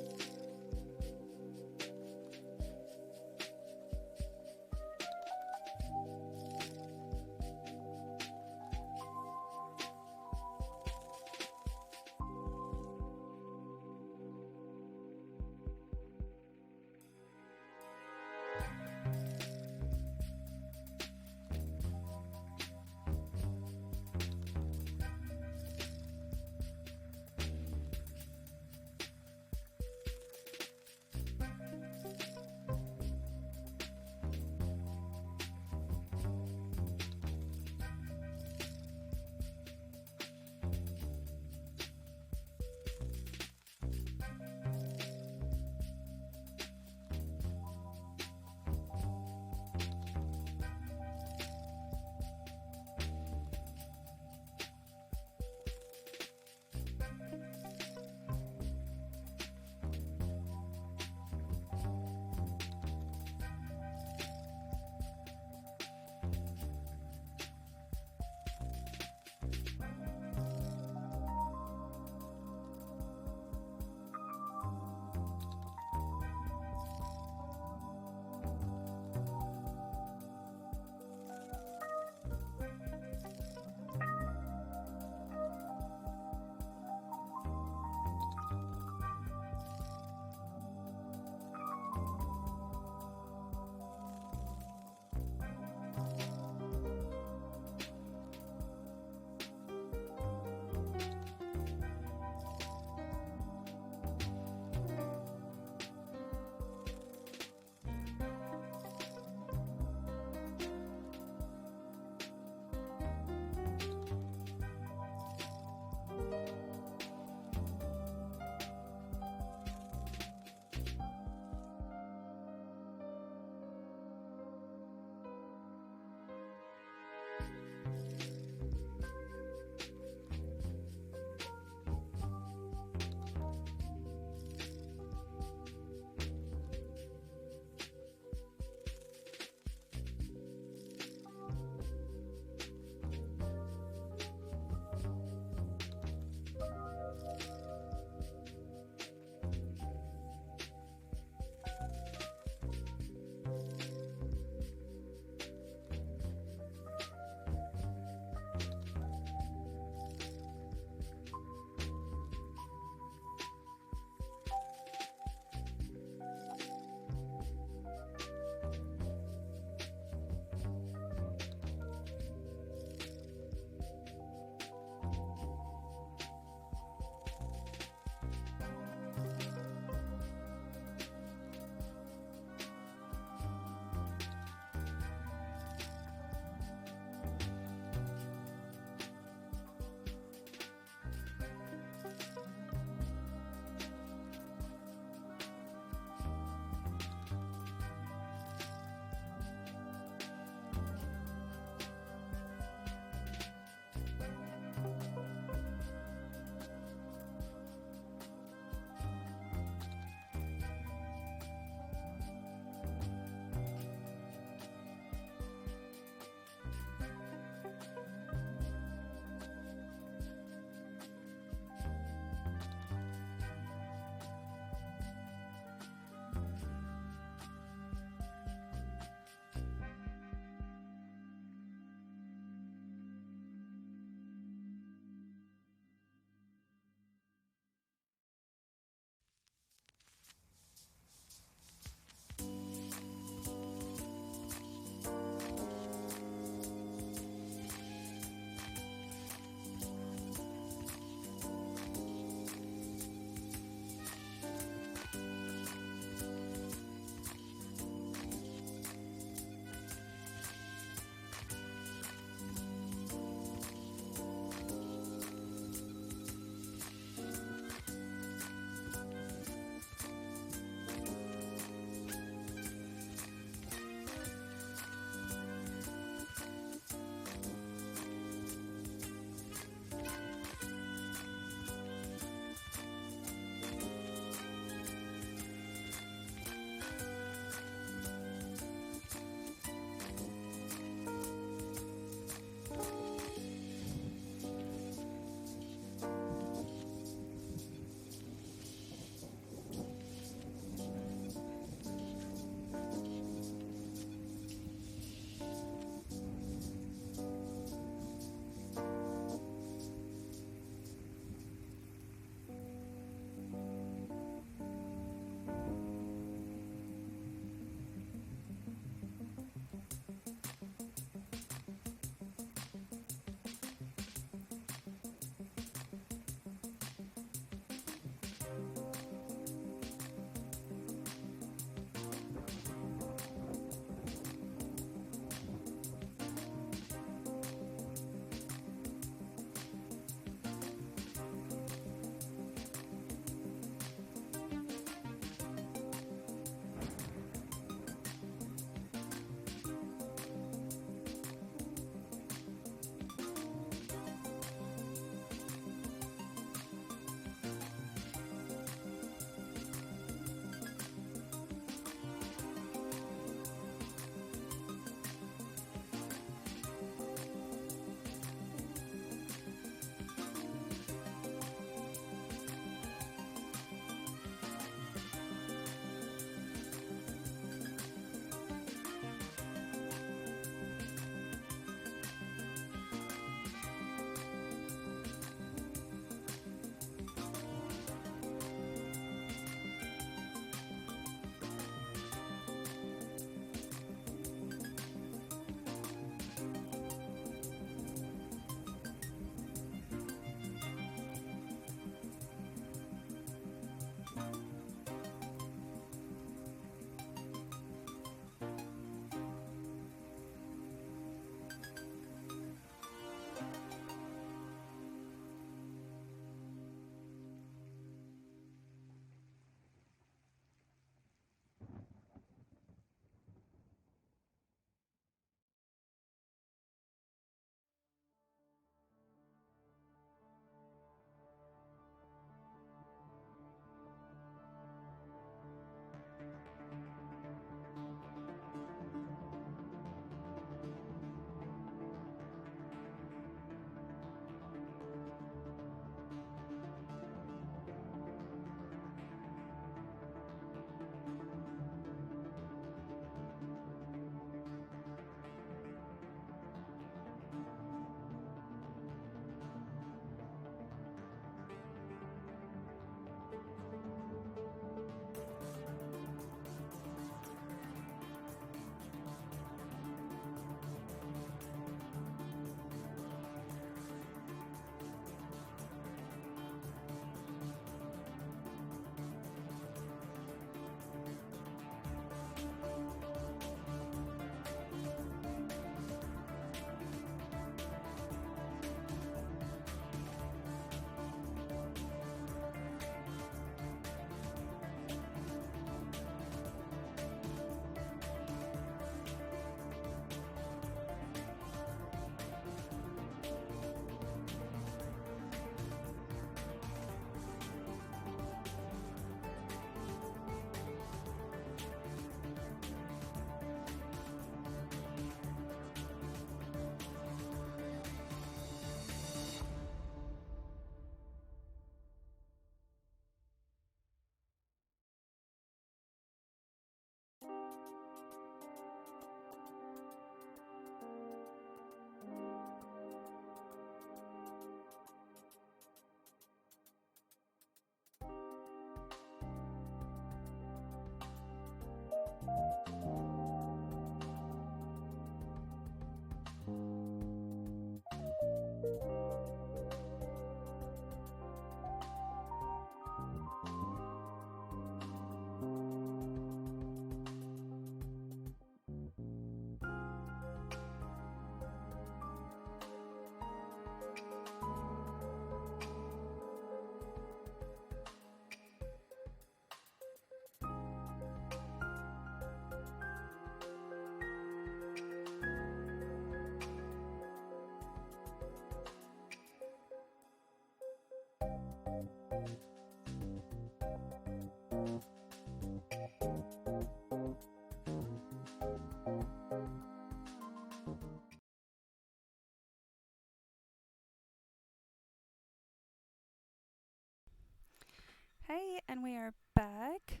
and we are back.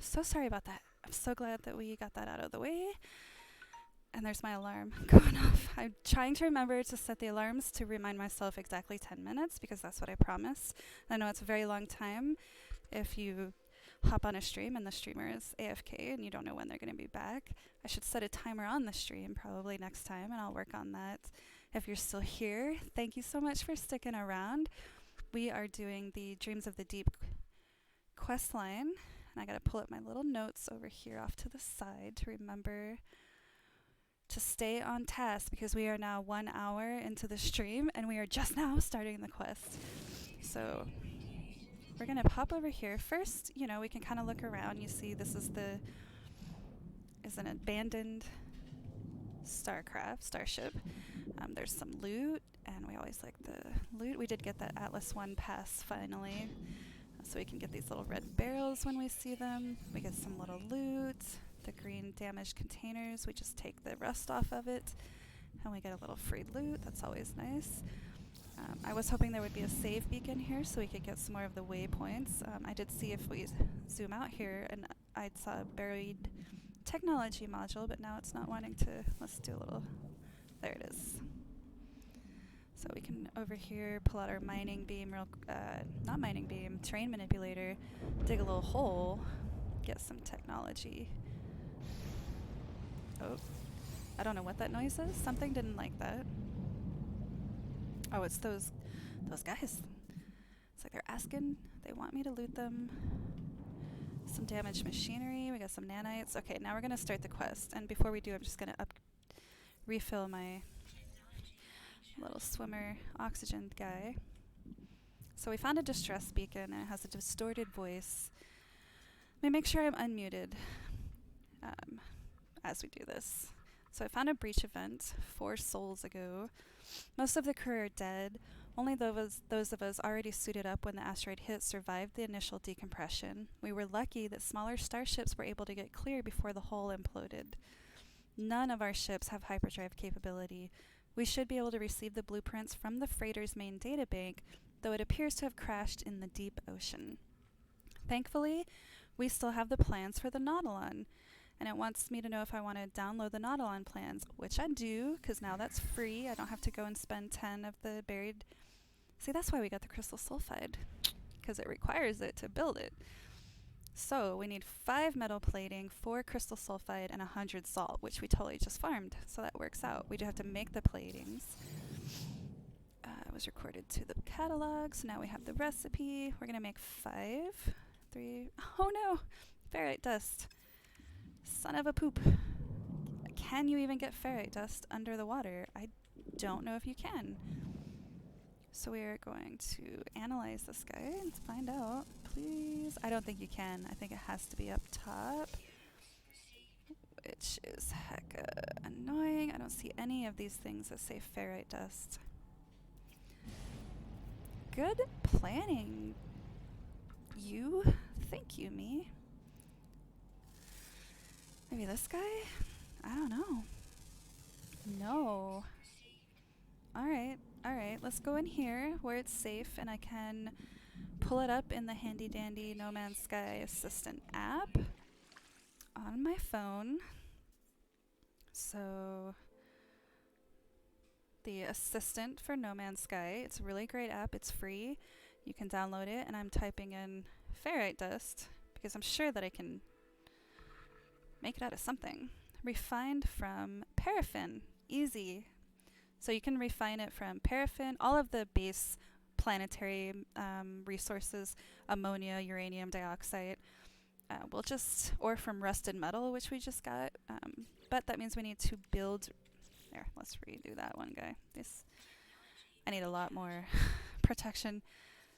So sorry about that. I'm so glad that we got that out of the way. And there's my alarm going off. I'm trying to remember to set the alarms to remind myself exactly 10 minutes because that's what I promised. I know it's a very long time if you hop on a stream and the streamer is AFK and you don't know when they're going to be back. I should set a timer on the stream probably next time, and I'll work on that. If you're still here, thank you so much for sticking around. We are doing the Dreams of the Deep quest line, and I got to pull up my little notes over here off to the side to remember to stay on task because we are now 1 hour into the stream and we are just now starting the quest. So we're going to pop over here. First, we can kind of look around. You see this is an abandoned starship. There's some loot, and we always like the loot. We did get that Atlas 1 pass finally, so we can get these little red barrels when we see them. We get some little loot. The green damaged containers, we just take the rust off of it, and we get a little free loot. That's always nice. I was hoping there would be a save beacon here so we could get some more of the waypoints. I did see if we zoom out here, and I saw a buried technology module, but now it's not wanting to. Let's do a little. There it is. So we can over here pull out our mining beam, not mining beam, terrain manipulator, dig a little hole, get some technology. Oh, I don't know what that noise is. Something didn't like that. Oh, it's those guys. It's like they're asking. They want me to loot them. Some damaged machinery. We got some nanites. Okay, now we're gonna start the quest. And before we do, I'm just gonna refill my little swimmer oxygen guy. So we found a distress beacon, and it has a distorted voice. Let me make sure I'm unmuted as we do this. So I found a breach event 4 sols ago. Most of the crew are dead. Only those of us already suited up when the asteroid hit survived the initial decompression. We were lucky that smaller starships were able to get clear before the hull imploded. None of our ships have hyperdrive capability. We should be able to receive the blueprints from the freighter's main databank, though it appears to have crashed in the deep ocean. Thankfully, we still have the plans for the Nautilon, and it wants me to know if I want to download the Nautilon plans, which I do, because now that's free. I don't have to go and spend 10 of the buried... See, that's why we got the crystal sulfide, because it requires it to build it. So we need 5 metal plating, 4 crystal sulfide, and 100 salt, which we totally just farmed, so that works out. We do have to make the platings. It was recorded to the catalog, so now we have the recipe. We're going to make 5. 3... Oh no! Ferrite dust. Son of a poop. Can you even get ferrite dust under the water? I don't know if you can. So we are going to analyze this guy and find out. Please. I don't think you can. I think it has to be up top, which is hecka annoying. I don't see any of these things that say ferrite dust. Good planning. You? Thank you, me. Maybe this guy? I don't know. No. Alright, let's go in here where it's safe and I can pull it up in the handy dandy No Man's Sky Assistant app on my phone. So, the Assistant for No Man's Sky, it's a really great app, it's free. You can download it, and I'm typing in ferrite dust because I'm sure that I can make it out of something. Refined from paraffin. Easy. So you can refine it from paraffin, all of the base planetary resources, ammonia, uranium dioxide, or from rusted metal, which we just got. But that means we need to build... There, let's redo that one guy. I need a lot more protection.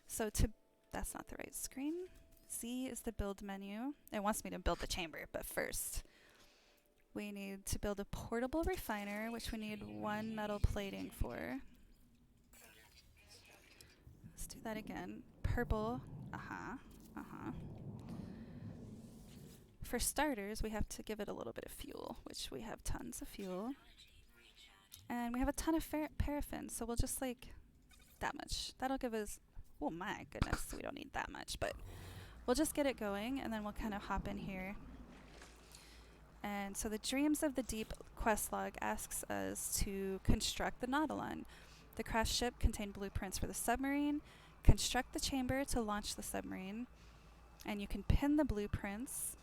So that's not the right screen. Z is the build menu. It wants me to build the chamber, but first we need to build a portable refiner, which we need 1 metal plating for. Let's do that again. Purple. For starters, we have to give it a little bit of fuel, which we have tons of fuel. And we have a ton of paraffin, so we'll just that much. That'll give us Oh my goodness, we don't need that much, but we'll just get it going, and then we'll kind of hop in here. And so the Dreams of the Deep quest log asks us to construct the Nautilon. The crashed ship contained blueprints for the submarine. Construct the chamber to launch the submarine. And you can pin the blueprints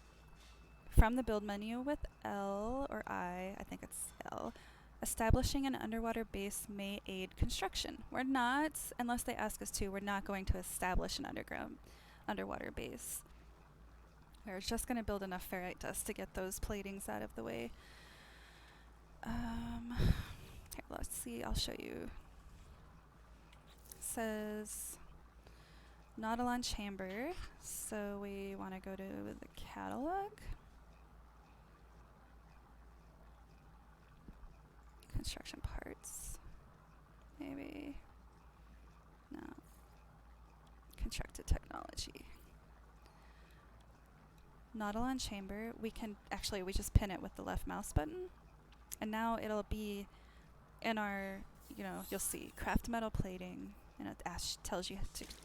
from the build menu with L or I think it's L. Establishing an underwater base may aid construction. We're not, unless they ask us to, we're not going to establish an underwater base. We're just going to build enough ferrite dust to get those platings out of the way. Here, let's see, I'll show you. It says Nautilon chamber, so we want to go to the catalog. Construction parts. Maybe. No. Constructed technology. Nautilon chamber. We just pin it with the left mouse button. And now it'll be in our, you'll see craft metal plating. And it tells you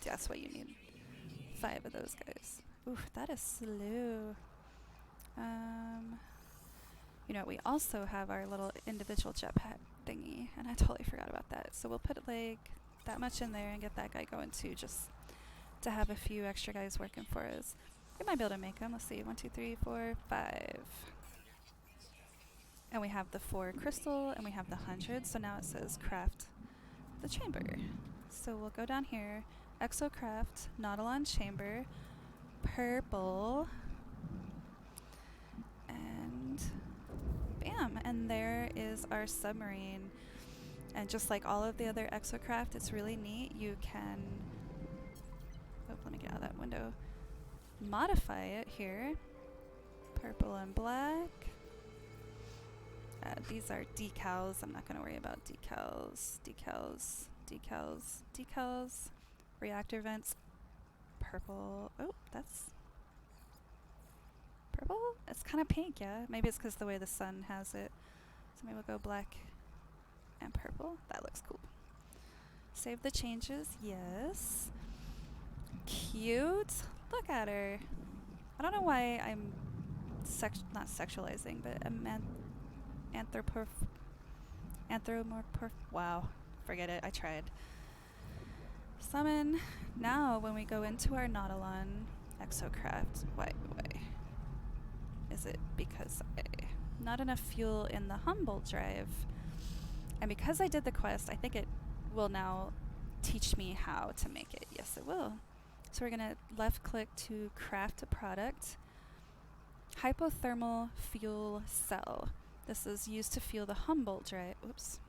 that's what you need. 5 of those guys. Ooh, that is slow. We also have our little individual jetpack thingy, and I totally forgot about that. So we'll put like that much in there and get that guy going too, just to have a few extra guys working for us. We might be able to make them. Let's see, 1, 2, 3, 4, 5. And we have the 4 crystal, and we have the 100. So now it says craft the chamber. So we'll go down here, Exocraft, Nautilon chamber, purple, and bam, and there is our submarine. And just like all of the other Exocraft, it's really neat. You can, let me get out of that window, modify it here, purple and black. These are decals. I'm not going to worry about decals. Reactor vents, purple. Oh, that's purple? It's kind of pink, yeah. Maybe it's because the way the sun has it. So maybe we'll go black and purple. That looks cool. Save the changes, yes. Cute. Look at her. I don't know why I'm not sexualizing, but anthropomorph. Wow, forget it. I tried. Summon. Now, when we go into our Nautilon Exocraft, why? Is it because not enough fuel in the Humble drive? And because I did the quest, I think it will now teach me how to make it. Yes, it will. So we're gonna left click to craft a product. Hypothermal fuel cell. This is used to fuel the Humboldt drive. Oops.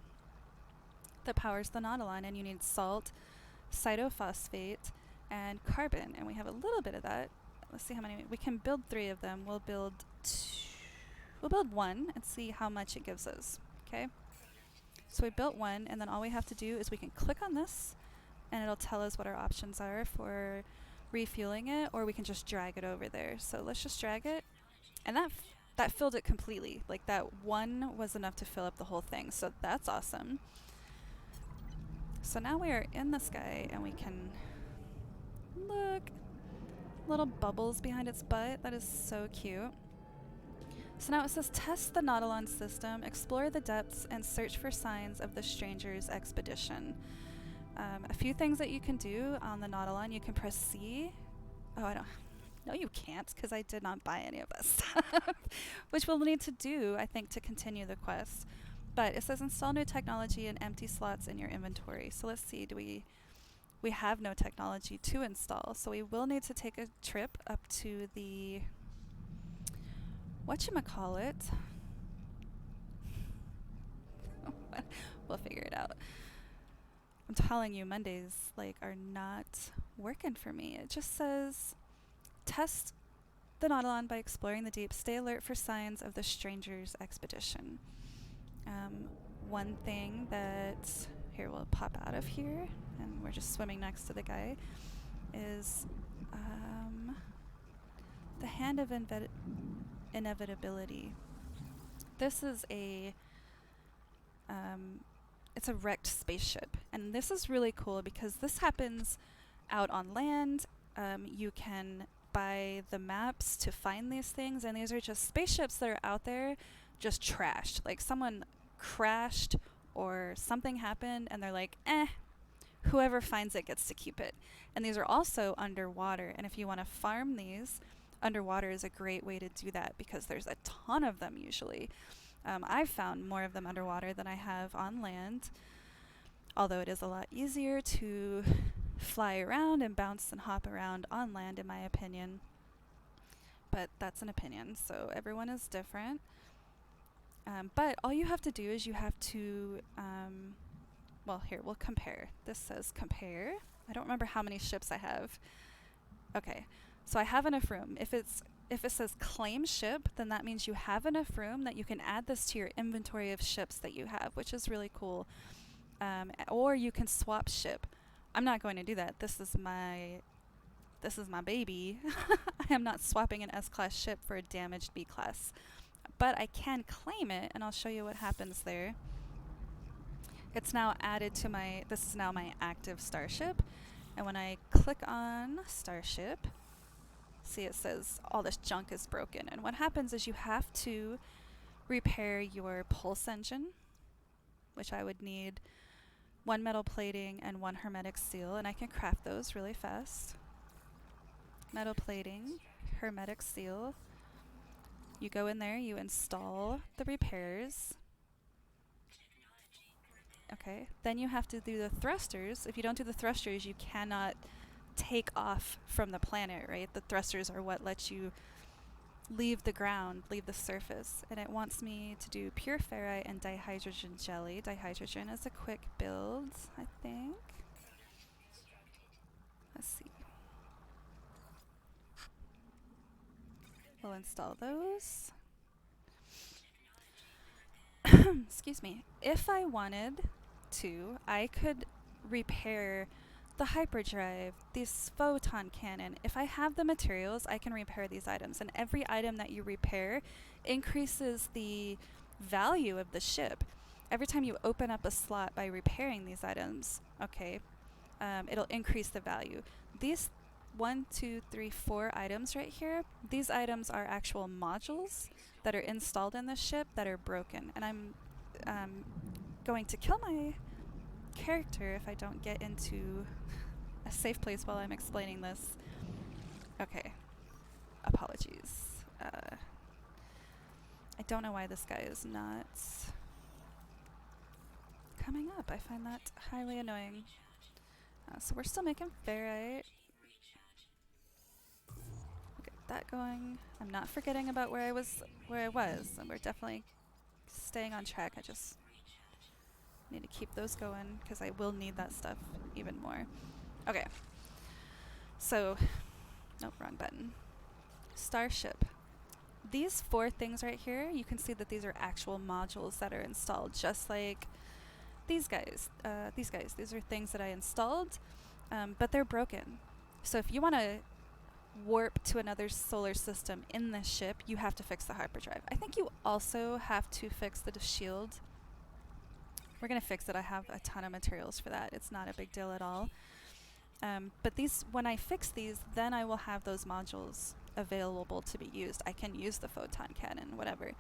That powers the Nautilon, and you need salt, cytophosphate, and carbon. And we have a little bit of that. Let's see how many we can build. 3 of them. We'll build 1 and see how much it gives us. Okay. So we built 1, and then all we have to do is we can click on this, and it'll tell us what our options are for refueling it, or we can just drag it over there. So let's just drag it, and that filled it completely. Like that 1 was enough to fill up the whole thing. So that's awesome. So now we are in the sky, and we can look, little bubbles behind its butt. That is so cute. So now it says test the Nautilon system, explore the depths, and search for signs of the stranger's expedition. A few things that you can do on the Nautilon. You can press C. Oh, I don't. No, you can't, because I did not buy any of that stuff, which we'll need to do, I think, to continue the quest. But it says install new technology and empty slots in your inventory. So let's see, we have no technology to install, so we will need to take a trip up to the whatchamacallit. We'll figure it out. I'm telling you, Mondays are not working for me. It just says test the Nautilon by exploring the deep. Stay alert for signs of the stranger's expedition. One thing that here will pop out of here, and we're just swimming next to the guy, is the Hand of Inevitability. This is it's a wrecked spaceship, and this is really cool because this happens out on land, you can buy the maps to find these things, and these are just spaceships that are out there just trashed. Like someone crashed or something happened and they're like, whoever finds it gets to keep it. And these are also underwater, and if you want to farm these, underwater is a great way to do that because there's a ton of them usually. I've found more of them underwater than I have on land, although it is a lot easier to fly around and bounce and hop around on land, in my opinion. But that's an opinion, so everyone is different. But all you have to do is you have to, well, here, we'll compare. This says compare. I don't remember how many ships I have. Okay, so I have enough room. If it says claim ship, then that means you have enough room that you can add this to your inventory of ships that you have, which is really cool. Or you can swap ship. I'm not going to do that. This is my baby. I am not swapping an S-class ship for a damaged B-class. But I can claim it, and I'll show you what happens there. It's now added to this is now my active starship. And when I click on starship, see it says all this junk is broken. And what happens is you have to repair your pulse engine, which I would need 1 metal plating and 1 hermetic seal, and I can craft those really fast. Metal plating, hermetic seal. You go in there, you install the repairs. Okay, then you have to do the thrusters. If you don't do the thrusters, you cannot take off from the planet, right? The thrusters are what lets you leave the ground, leave the surface. And it wants me to do pure ferrite and dihydrogen jelly. Dihydrogen is a quick build, I think. Let's see. We'll install those. Excuse me. If I wanted to, I could repair the hyperdrive, this photon cannon. If I have the materials, I can repair these items. And every item that you repair increases the value of the ship. Every time you open up a slot by repairing these items, okay, it'll increase the value. These 1, 2, 3, 4 items right here, these items are actual modules that are installed in the ship that are broken. And I'm going to kill my character if I don't get into a safe place while I'm explaining this. Okay. Apologies. I don't know why this guy is not coming up. I find that highly annoying. So we're still making ferrite. We'll get that going. I'm not forgetting about where I was, and we're definitely staying on track. I just need to keep those going because I will need that stuff even more. Okay. So, nope, wrong button. Starship. These 4 things right here, you can see that these are actual modules that are installed, just like these guys. These are things that I installed, but they're broken. So if you want to warp to another solar system in this ship, you have to fix the hyperdrive. I think you also have to fix the shield. We're going to fix it. I have a ton of materials for that. It's not a big deal at all. But these, when I fix these, then I will have those modules available to be used. I can use the photon cannon, whatever.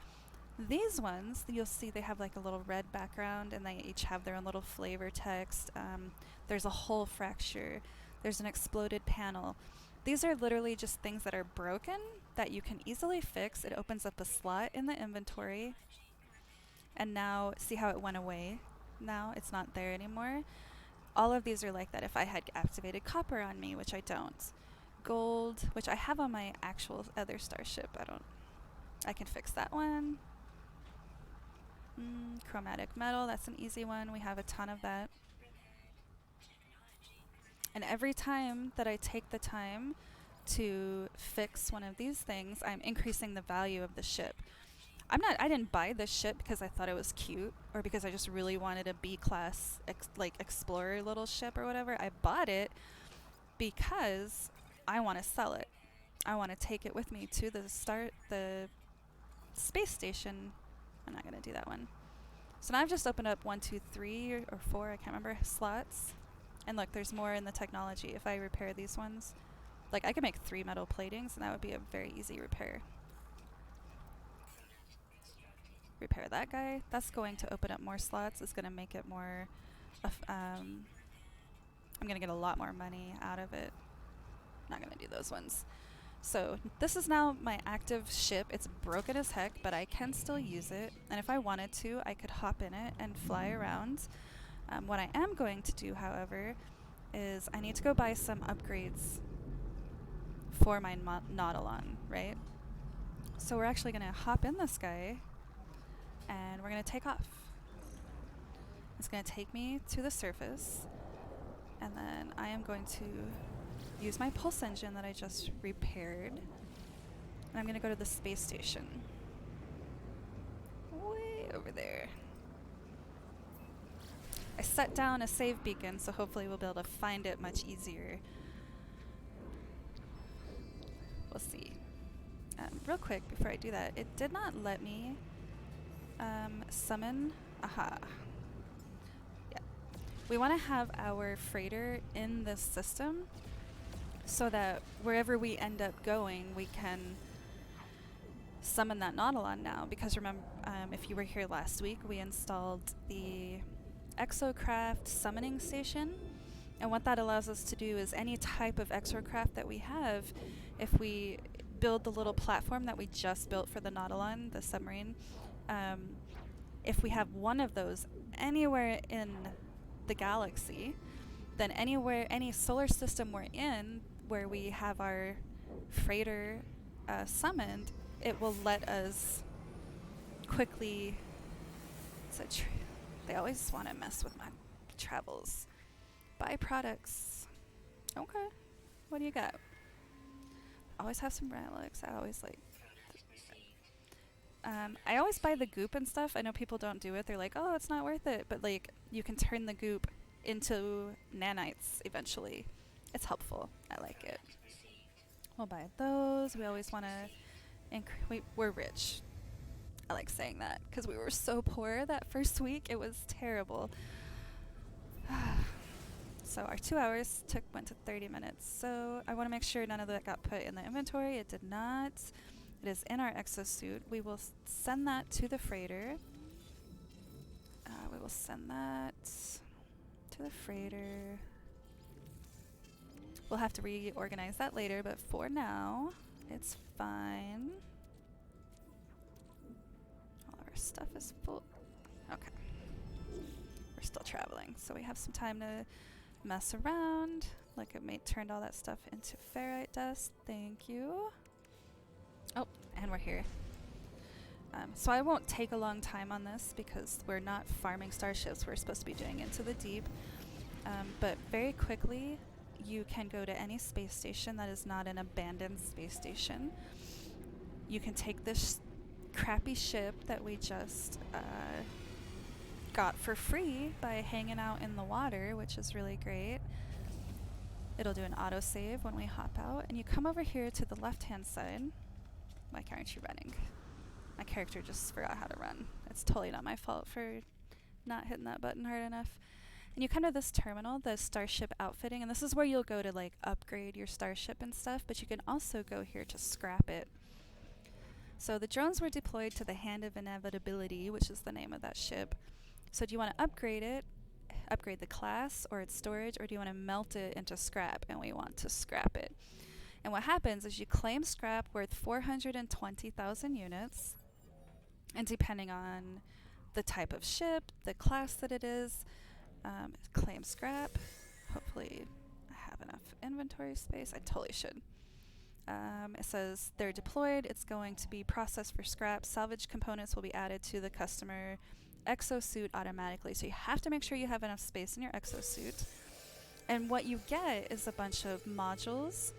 These ones, you'll see they have like a little red background and they each have their own little flavor text. There's a hull fracture. There's an exploded panel. These are literally just things that are broken that you can easily fix. It opens up a slot in the inventory. And now, see how it went away? Now it's not there anymore. All of these are like that if I had activated copper on me, which I don't. Gold, which I have on my actual other starship. I can fix that one. Chromatic metal, that's an easy one. We have a ton of that. And every time that I take the time to fix one of these things, I'm increasing the value of the ship. I didn't buy this ship because I thought it was cute or because I just really wanted a B-class explorer little ship or whatever. I bought it because I want to sell it. I want to take it with me to the space station. I'm not going to do that one. So now I've just opened up 1, 2, 3 or 4, I can't remember, slots. And look, there's more in the technology. If I repair these ones, like I could make 3 metal platings and that would be a very easy repair. Repair that guy. That's going to open up more slots. It's going to make it more, I'm going to get a lot more money out of it. Not going to do those ones. So this is now my active ship. It's broken as heck, but I can still use it. And if I wanted to, I could hop in it and fly around. What I am going to do, however, is I need to go buy some upgrades for my Nautilon, right? So we're actually going to hop in this guy, and we're going to take off. It's going to take me to the surface, and then I am going to use my pulse engine that I just repaired, and I'm going to go to the space station. Way over there. I set down a save beacon, so hopefully we'll be able to find it much easier. We'll see. Real quick, before I do that, it did not let me summon. Aha. Yeah. We want to have our freighter in this system so that wherever we end up going, we can summon that Nautilon now. Because remember, if you were here last week, we installed the exocraft summoning station. And what that allows us to do is any type of exocraft that we have, if we build the little platform that we just built for the Nautilon, the submarine, if we have one of those anywhere in the galaxy, then anywhere, any solar system we're in where we have our freighter summoned, it will let us quickly. They always want to mess with my travels. Buy products. Okay. What do you got? Always have some relics. I always like. I always buy the goop and stuff. I know people don't do it. They're like, oh, it's not worth it. But like, you can turn the goop into nanites eventually. It's helpful. I like it. We'll buy those. We always want to. We're rich. I like saying that because we were so poor that first week. It was terrible. So our 2 hours went to 30 minutes. So I want to make sure none of that got put in the inventory. It did not. It is in our exosuit. We will send that to the freighter. We will send that to the freighter. We'll have to reorganize that later, but for now, it's fine. All of our stuff is full. Okay. We're still traveling, so we have some time to mess around. Like it turned all that stuff into ferrite dust. Thank you. Oh, and we're here. So I won't take a long time on this because we're not farming starships. We're supposed to be doing Into the Deep. But very quickly, you can go to any space station that is not an abandoned space station. You can take this crappy ship that we just got for free by hanging out in the water, which is really great. It'll do an autosave when we hop out. And you come over here to the left-hand side. Why aren't you running? My character just forgot how to run. It's totally not my fault for not hitting that button hard enough. And you come to this terminal, the starship outfitting, and this is where you'll go to like upgrade your starship and stuff, but you can also go here to scrap it. So the drones were deployed to the Hand of Inevitability, which is the name of that ship. So do you want to upgrade it, upgrade the class or its storage, or do you want to melt it into scrap? And we want to scrap it. And what happens is you claim scrap worth 420,000 units, and depending on the type of ship, the class that it is, claim scrap. Hopefully I have enough inventory space. I totally should. It says they're deployed. It's going to be processed for scrap. Salvage components will be added to the customer exosuit automatically. So you have to make sure you have enough space in your exosuit. And what you get is a bunch of modules.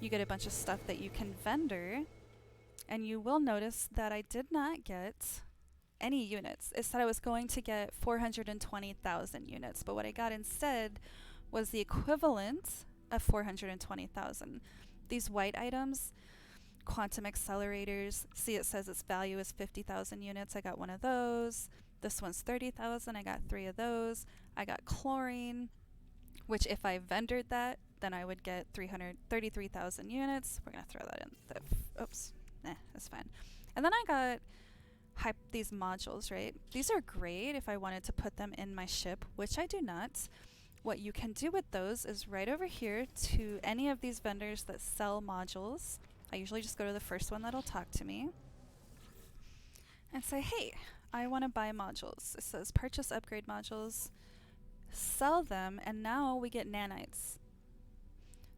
You get a bunch of stuff that you can vendor. And you will notice that I did not get any units. It said I was going to get 420,000 units, but what I got instead was the equivalent of 420,000. These white items, quantum accelerators, see it says its value is 50,000 units. I got one of those. This one's 30,000. I got 3 of those. I got chlorine, which if I vendored that, then I would get 333,000 units. We're going to throw that in the, oops, that's fine. And then I got these modules, right? These are great if I wanted to put them in my ship, which I do not. What you can do with those is right over here to any of these vendors that sell modules. I usually just go to the first one that'll talk to me and say, hey, I want to buy modules. It says purchase upgrade modules, sell them, and now we get nanites.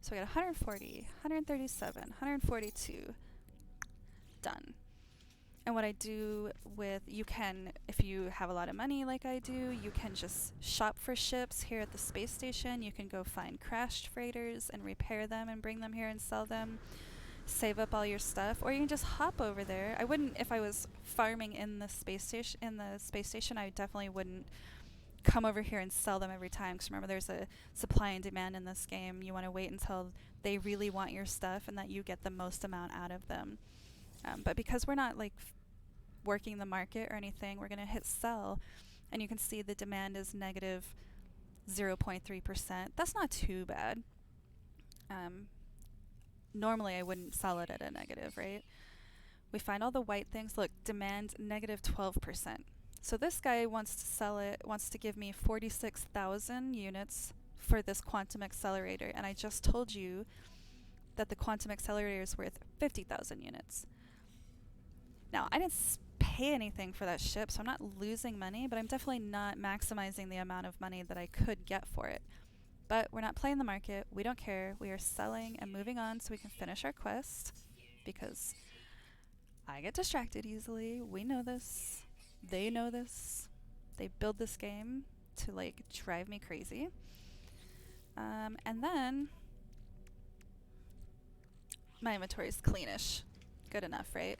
So we got 140, 137, 142, done. And what I do with, you can, if you have a lot of money like I do, you can just shop for ships here at the space station. You can go find crashed freighters and repair them and bring them here and sell them. Save up all your stuff, or you can just hop over there. I wouldn't, if I was farming in the space station, I definitely wouldn't come over here and sell them every time, because remember, there's a supply and demand in this game. You want to wait until they really want your stuff and that you get the most amount out of them. But because we're not like working the market or anything, we're going to hit sell, and you can see the demand is negative 0.3%. That's not too bad. Normally I wouldn't sell it at a negative, right? We find all the white things. Look, demand negative 12%. So this guy wants to sell it, wants to give me 46,000 units for this quantum accelerator, and I just told you that the quantum accelerator is worth 50,000 units. Now, I didn't pay anything for that ship, so I'm not losing money, but I'm definitely not maximizing the amount of money that I could get for it. But we're not playing the market. We don't care. We are selling and moving on so we can finish our quest, because I get distracted easily. We know this. They know this. They build this game to like drive me crazy. And then my inventory is cleanish. Good enough, right?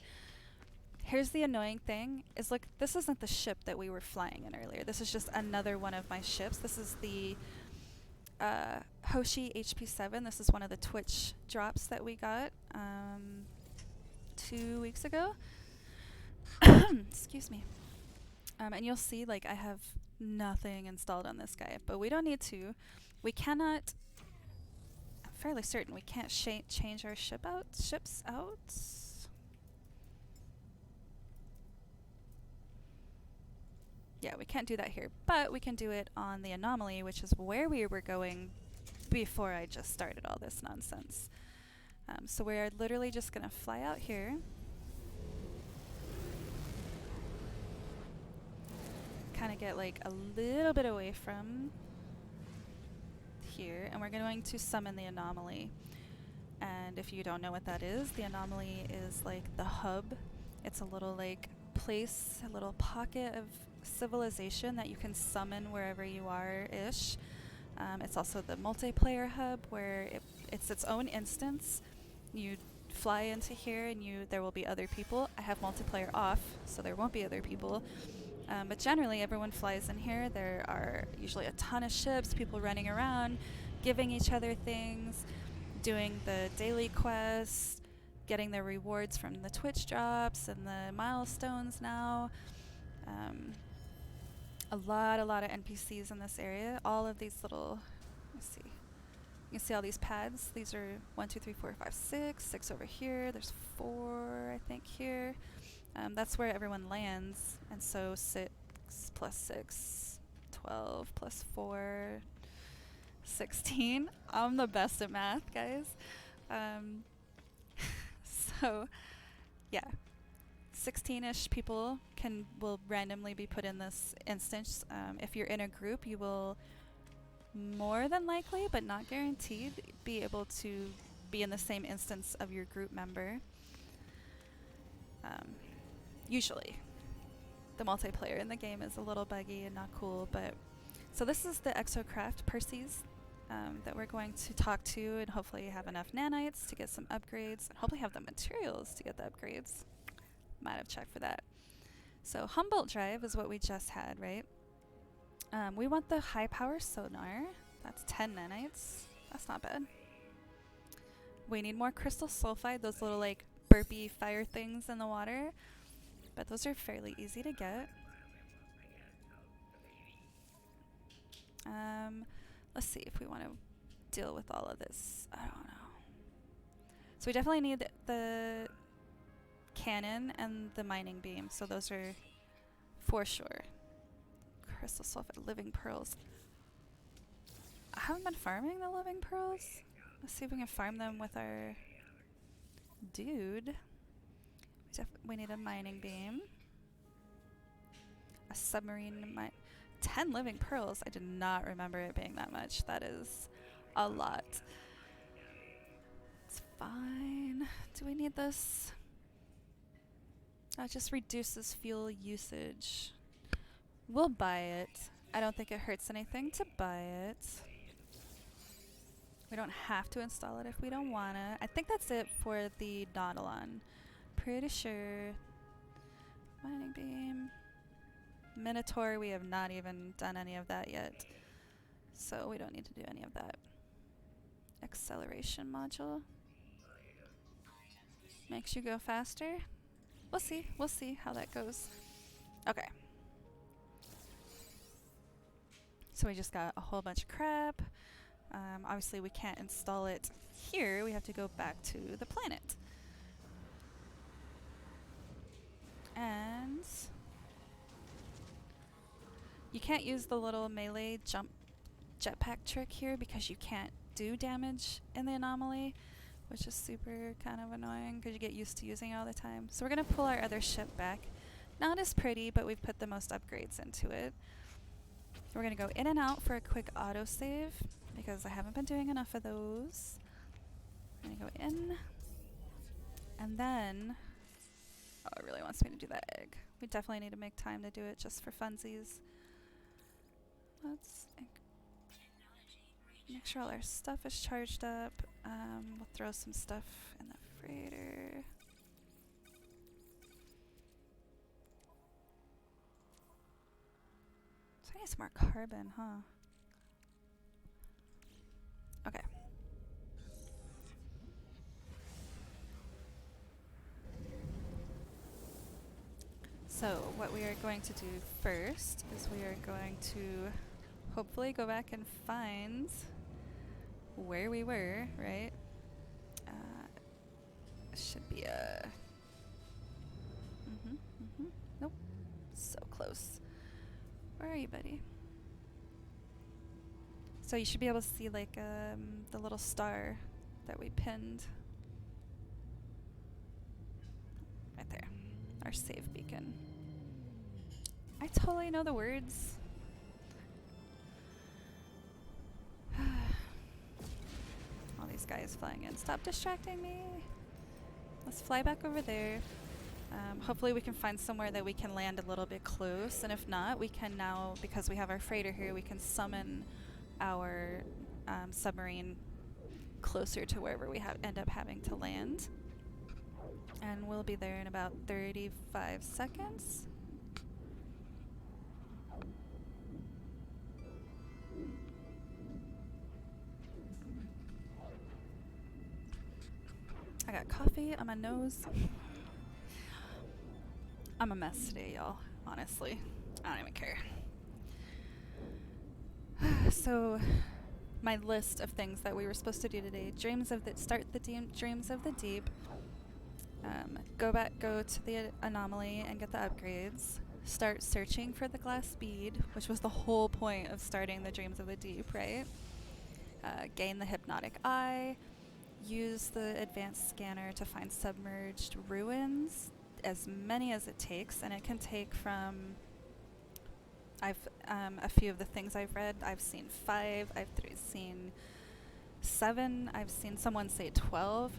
Here's the annoying thing, is look, this isn't the ship that we were flying in earlier. This is just another one of my ships. This is the Hoshi HP7. This is one of the Twitch drops that we got 2 weeks ago. Excuse me. And you'll see, like, I have nothing installed on this guy, but we don't need to. We cannot, I'm fairly certain we can't change our ships out. Yeah, we can't do that here, but we can do it on the anomaly, which is where we were going before I just started all this nonsense. So we're literally just going to fly out here. Kind of get like a little bit away from here, and we're going to summon the anomaly. And if you don't know what that is, the anomaly is like the hub. It's a little like place, a little pocket of civilization that you can summon wherever you are-ish. It's also the multiplayer hub, where it's its own instance. You fly into here and there will be other people. I have multiplayer off, so there won't be other people. But generally everyone flies in here. There are usually a ton of ships, people running around, giving each other things, doing the daily quests, getting their rewards from the Twitch drops and the milestones now. A lot of NPCs in this area. All of these little, let's see. You can see all these pads. These are 1, 2, 3, 4, 5, 6. 6 over here. There's 4, I think, here. That's where everyone lands. And so 6 plus 6, 12 plus 4, 16. I'm the best at math, guys. So, yeah. 16-ish people will randomly be put in this instance. If you're in a group, you will more than likely, but not guaranteed, be able to be in the same instance of your group member. Usually. The multiplayer in the game is a little buggy and not cool, but so this is the exocraft Perseus that we're going to talk to, and hopefully have enough nanites to get some upgrades, and hopefully have the materials to get the upgrades. Might have checked for that. So Humboldt Drive is what we just had, right? We want the high power sonar. That's 10 nanites. That's not bad. We need more crystal sulfide, those little like burpy fire things in the water. But those are fairly easy to get. Let's see if we want to deal with all of this. I don't know. So we definitely need the cannon and the mining beam. So those are for sure. Crystal sulfide, living pearls. I haven't been farming the living pearls. Let's see if we can farm them with our dude. We need a mining beam. A submarine mine. 10 living pearls. I did not remember it being that much. That is a lot. It's fine. Do we need this? It just reduces fuel usage. We'll buy it. I don't think it hurts anything to buy it. We don't have to install it if we don't want to. I think that's it for the Nautilon. Pretty sure. Mining beam. Minotaur, we have not even done any of that yet. So we don't need to do any of that. Acceleration module. Makes you go faster. We'll see. We'll see how that goes. Okay. So we just got a whole bunch of crap. Obviously we can't install it here. We have to go back to the planet. And you can't use the little melee jump jetpack trick here because you can't do damage in the anomaly, which is super kind of annoying because you get used to using it all the time. So we're going to pull our other ship back. Not as pretty, but we've put the most upgrades into it. We're going to go in and out for a quick autosave because I haven't been doing enough of those. I'm going to go in. And then... Oh, it really wants me to do that egg. We definitely need to make time to do it just for funsies. Let's make sure all our stuff is charged up. We'll throw some stuff in the freighter. So I need some more carbon, huh? Okay. So what we are going to do first is we are going to hopefully go back and find where we were, right? Should be a... Nope. So close. Where are you, buddy? So you should be able to see like the little star that we pinned. Right there. Our save beacon. I totally know the words. All these guys flying in. Stop distracting me. Let's fly back over there. Hopefully we can find somewhere that we can land a little bit close. And if not, we can now, because we have our freighter here, we can summon our submarine closer to wherever we end up having to land. And we'll be there in about 35 seconds. I got coffee on my nose. I'm a mess today, y'all. Honestly, I don't even care. So, my list of things that we were supposed to do today: start the Dreams of the Deep. Go to the anomaly and get the upgrades. Start searching for the glass bead, which was the whole point of starting the Dreams of the Deep, right? Gain the hypnotic eye. Use the advanced scanner to find submerged ruins, as many as it takes, and it can take from a few of the things I've read. I've seen 5, I've seen 7, I've seen someone say 12.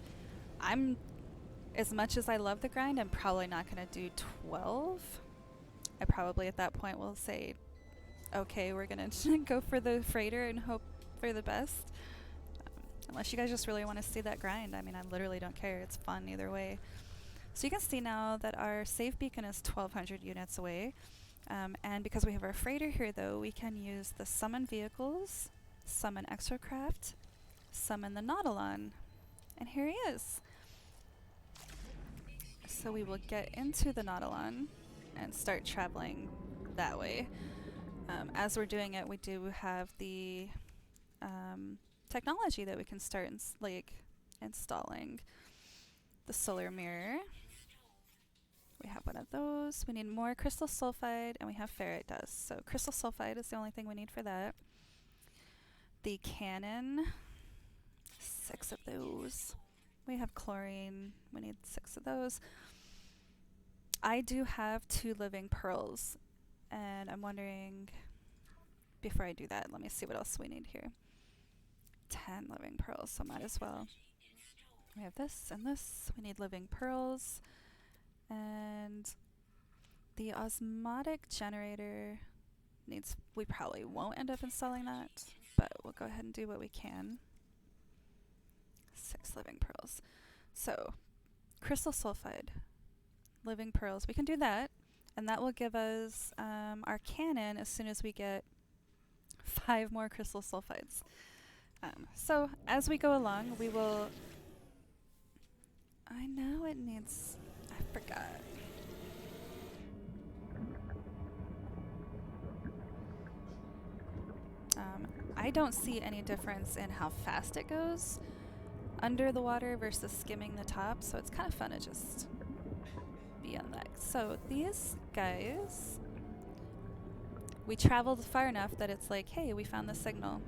As much as I love the grind, I'm probably not going to do 12. I probably at that point will say, okay, we're going to go for the freighter and hope for the best. Unless you guys just really want to see that grind. I mean, I literally don't care. It's fun either way. So you can see now that our save beacon is 1,200 units away. And because we have our freighter here, though, we can use the summon vehicles, summon exocraft, summon the Nautilon. And here he is. So we will get into the Nautilon and start traveling that way. As we're doing it, we do have the technology that we can start installing. The solar mirror. We have one of those. We need more crystal sulfide, and we have ferrite dust. So crystal sulfide is the only thing we need for that. The cannon, 6 of those. We have chlorine. We need 6 of those. I do have 2 living pearls, and I'm wondering, before I do that, let me see what else we need here. 10 living pearls, so might as well. We have this and this. We need living pearls. And the osmotic generator needs, we probably won't end up installing that, but we'll go ahead and do what we can. 6 living pearls. So, crystal sulfide, living pearls, we can do that, and that will give us our cannon as soon as we get 5 more crystal sulfides. So, as we go along, we will... I know it needs... I forgot. I don't see any difference in how fast it goes under the water versus skimming the top, so it's kind of fun to just be on that. So these guys, we traveled far enough that it's like, hey, we found the signal.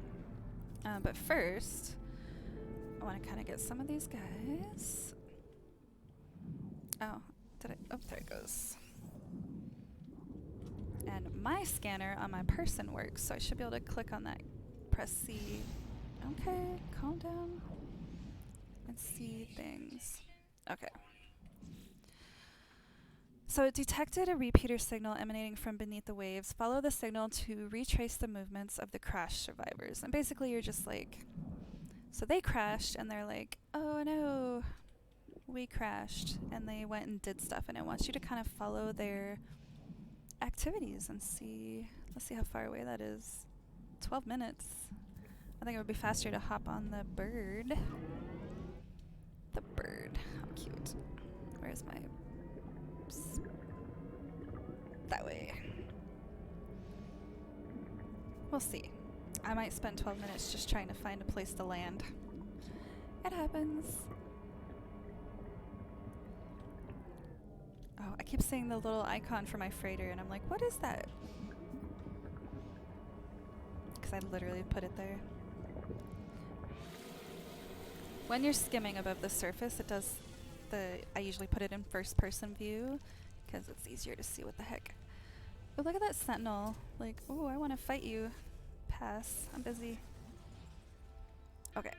But first, I want to kind of get some of these guys. Oh, oh, there it goes. And my scanner on my person works, so I should be able to click on that, press C. Okay, calm down. And see things. Okay. So it detected a repeater signal emanating from beneath the waves. Follow the signal to retrace the movements of the crash survivors. And basically you're just like, so they crashed and they're like, oh no, we crashed. And they went and did stuff. And it wants you to kind of follow their activities and see, let's see how far away that is. 12 minutes. I think it would be faster to hop on the bird. The bird, how cute. Where's my... that way. We'll see. I might spend 12 minutes just trying to find a place to land. It happens. Oh, I keep seeing the little icon for my freighter and I'm like, what is that? Because I literally put it there. When you're skimming above the surface, it does I usually put it in first person view because it's easier to see what the heck. Oh, look at that sentinel. Like, oh, I want to fight you. Pass. I'm busy. Okay.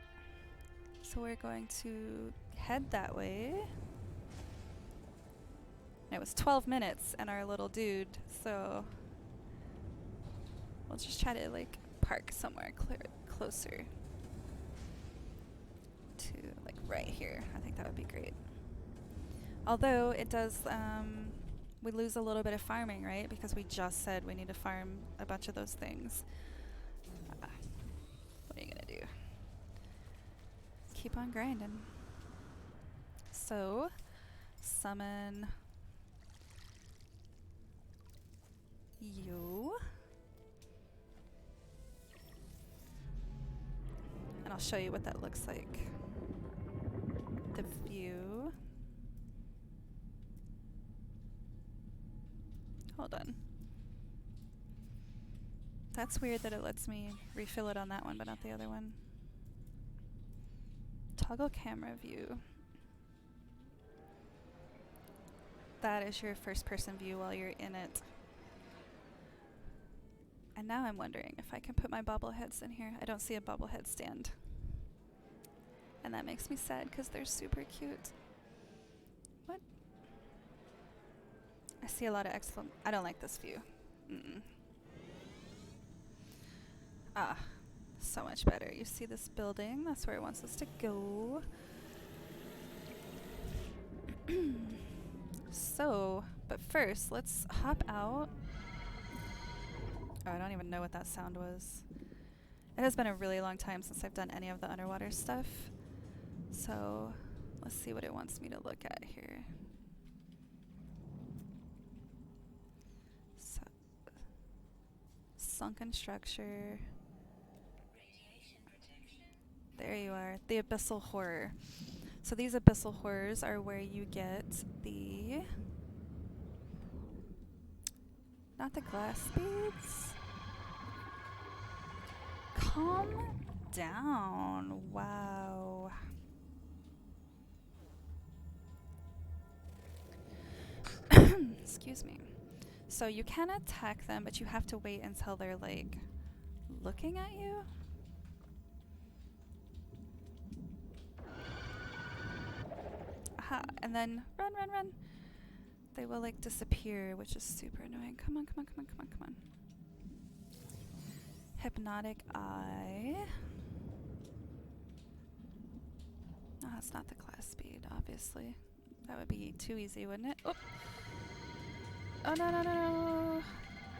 So we're going to head that way. And it was 12 minutes and our little dude, so we'll just try to like park somewhere closer to like right here. I think that would be great. Although it does, we lose a little bit of farming, right? Because we just said we need to farm a bunch of those things. What are you gonna do? Keep on grinding. So, summon you. And I'll show you what that looks like. The view. Hold on. That's weird that it lets me refill it on that one, but not the other one. Toggle camera view. That is your first person view while you're in it. And now I'm wondering if I can put my bobbleheads in here. I don't see a bobblehead stand. And that makes me sad because they're super cute. What? I see a lot of excellent... I don't like this view. Mm-mm. Ah, so much better. You see this building? That's where it wants us to go. So, but first, let's hop out. Oh, I don't even know what that sound was. It has been a really long time since I've done any of the underwater stuff. So, let's see what it wants me to look at here. So, sunken structure. the abyssal horror. So these abyssal horrors are where you get the, not the glass beads. Calm down. Wow. Excuse me. So you can attack them, but you have to wait until they're like looking at you. Aha, and then run, run, run. They will like disappear, which is super annoying. Come on, come on, come on, come on, come on. Hypnotic eye. No, that's not the glass bead, obviously. That would be too easy, wouldn't it? Oh, oh no, no, no, no.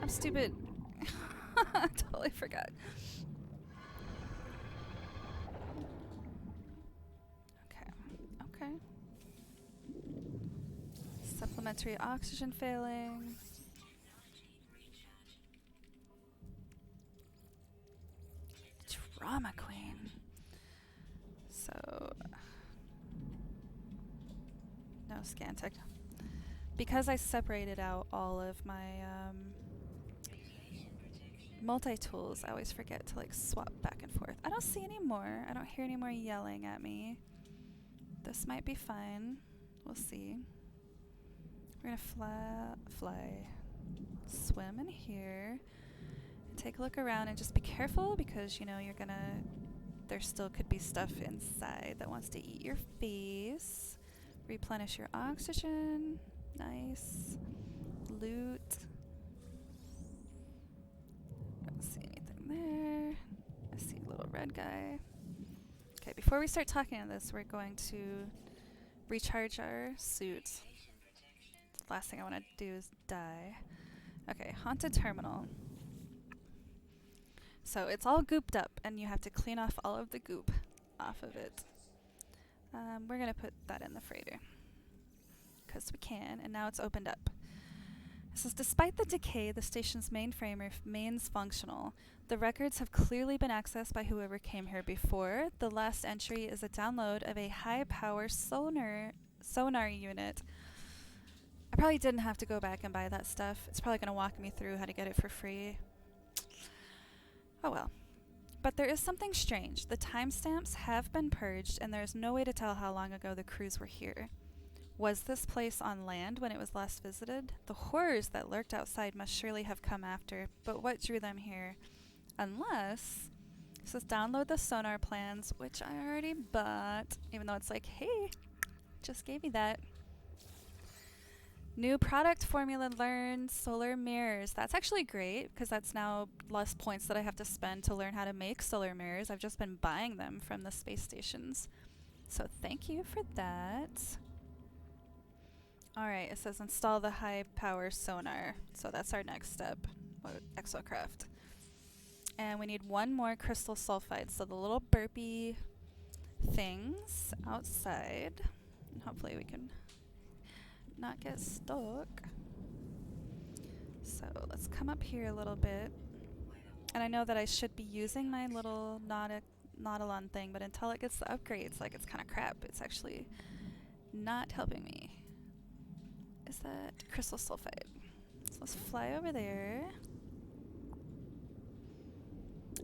I'm stupid. I totally forgot. Okay, okay. Supplementary oxygen failing. Drama queen. So, no scan tech. Because I separated out all of my multi-tools, I always forget to like swap back and forth. I don't see any more. I don't hear any more yelling at me. This might be fine. We'll see. We're gonna fly, swim in here, and take a look around and just be careful because, you know, you're gonna, there still could be stuff inside that wants to eat your face. Replenish your oxygen. Nice. Loot. Don't see anything there. I see a little red guy. Okay, before we start talking on this, we're going to recharge our suit. The last thing I want to do is die. Okay, haunted terminal. So it's all gooped up, and you have to clean off all of the goop off of it. We're going to put that in the freighter. Because we can, and now it's opened up. It says, despite the decay, the station's mainframe remains functional. The records have clearly been accessed by whoever came here before. The last entry is a download of a high-power sonar unit. I probably didn't have to go back and buy that stuff. It's probably going to walk me through how to get it for free. Oh well. But there is something strange. The timestamps have been purged, and there is no way to tell how long ago the crews were here. Was this place on land when it was last visited? The horrors that lurked outside must surely have come after, but what drew them here? Unless, it says download the sonar plans, which I already bought, even though it's like, hey, just gave me that. New product formula learned, solar mirrors. That's actually great, because that's now less points that I have to spend to learn how to make solar mirrors. I've just been buying them from the space stations. So thank you for that. Alright, it says install the high power sonar. So that's our next step. Exocraft. And we need one more crystal sulfide. So the little burpy things outside. And hopefully we can not get stuck. So let's come up here a little bit. And I know that I should be using my little Nautilon thing, but until it gets the upgrades, like, it's kind of crap. It's actually not helping me. Is that crystal sulfide? So let's fly over there.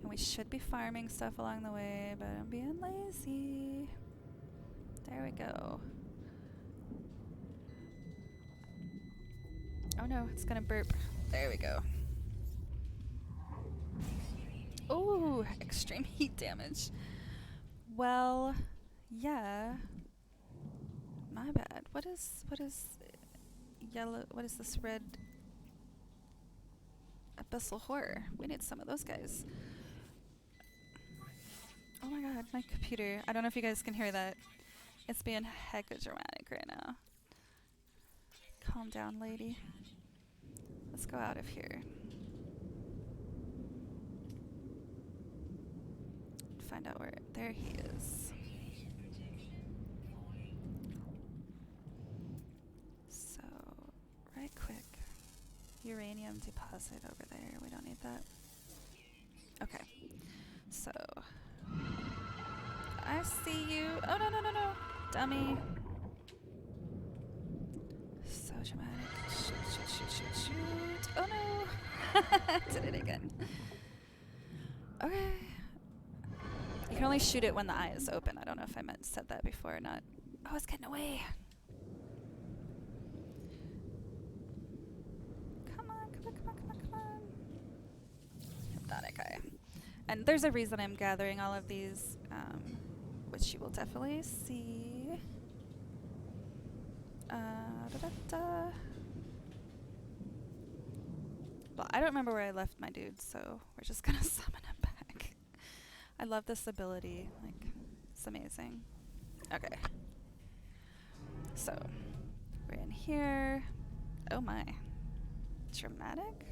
And we should be farming stuff along the way, but I'm being lazy. There we go. Oh no, it's gonna burp. There we go. Ooh, extreme heat damage. Well, yeah. My bad. What is yellow? What is this red? Abyssal horror. We need some of those guys. Oh my god, my computer. I don't know if you guys can hear that. It's being hecka dramatic right now. Calm down, lady. Let's go out of here. Find out where. There he is. So, right quick. Uranium deposit over there. We don't need that. Okay. So, I I see you. Oh, no, no, no, no. Dummy. So dramatic. Shoot, shoot, shoot, shoot, shoot. Oh, no. Did it again. Okay. You can only shoot it when the eye is open. I don't know if I said that before or not. Oh, it's getting away. Come on, come on, come on, come on, come on. Hypnotic eye. And there's a reason I'm gathering all of these, which you will definitely see. Well, I don't remember where I left my dude, so we're just gonna summon him back. I love this ability. Like, it's amazing. Okay. So, we're in here. Oh my. Dramatic?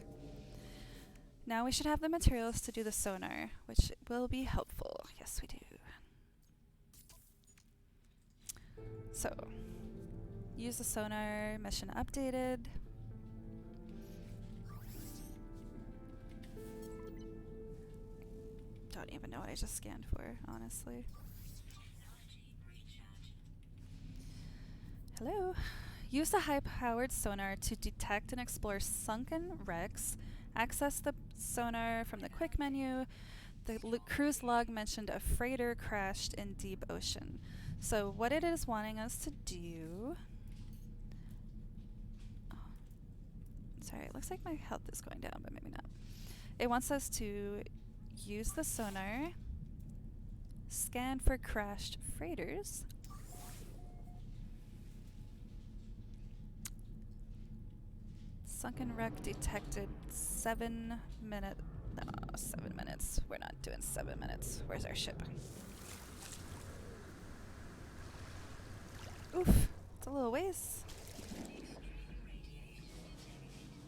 Now we should have the materials to do the sonar, which will be helpful. Yes, we do. So, use the sonar, mission updated. Don't even know what I just scanned for, honestly. Hello. Use the high-powered sonar to detect and explore sunken wrecks. Access the sonar from the quick menu. The cruise log mentioned a freighter crashed in deep ocean. So what it is wanting us to do... Oh. Sorry, it looks like my health is going down, but maybe not. It wants us to use the sonar, scan for crashed freighters, sunken wreck detected 7 minutes. No, 7 minutes. We're not doing 7 minutes. Where's our ship? Oof, it's a little ways.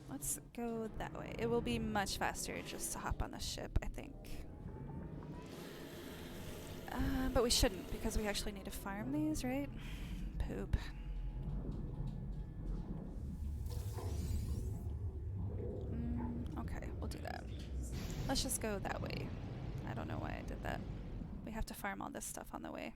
Let's go that way. It will be much faster just to hop on the ship, I think. But we shouldn't, because we actually need to farm these, right? Poop. Okay, we'll do that. Let's just go that way. I don't know why I did that. We have to farm all this stuff on the way.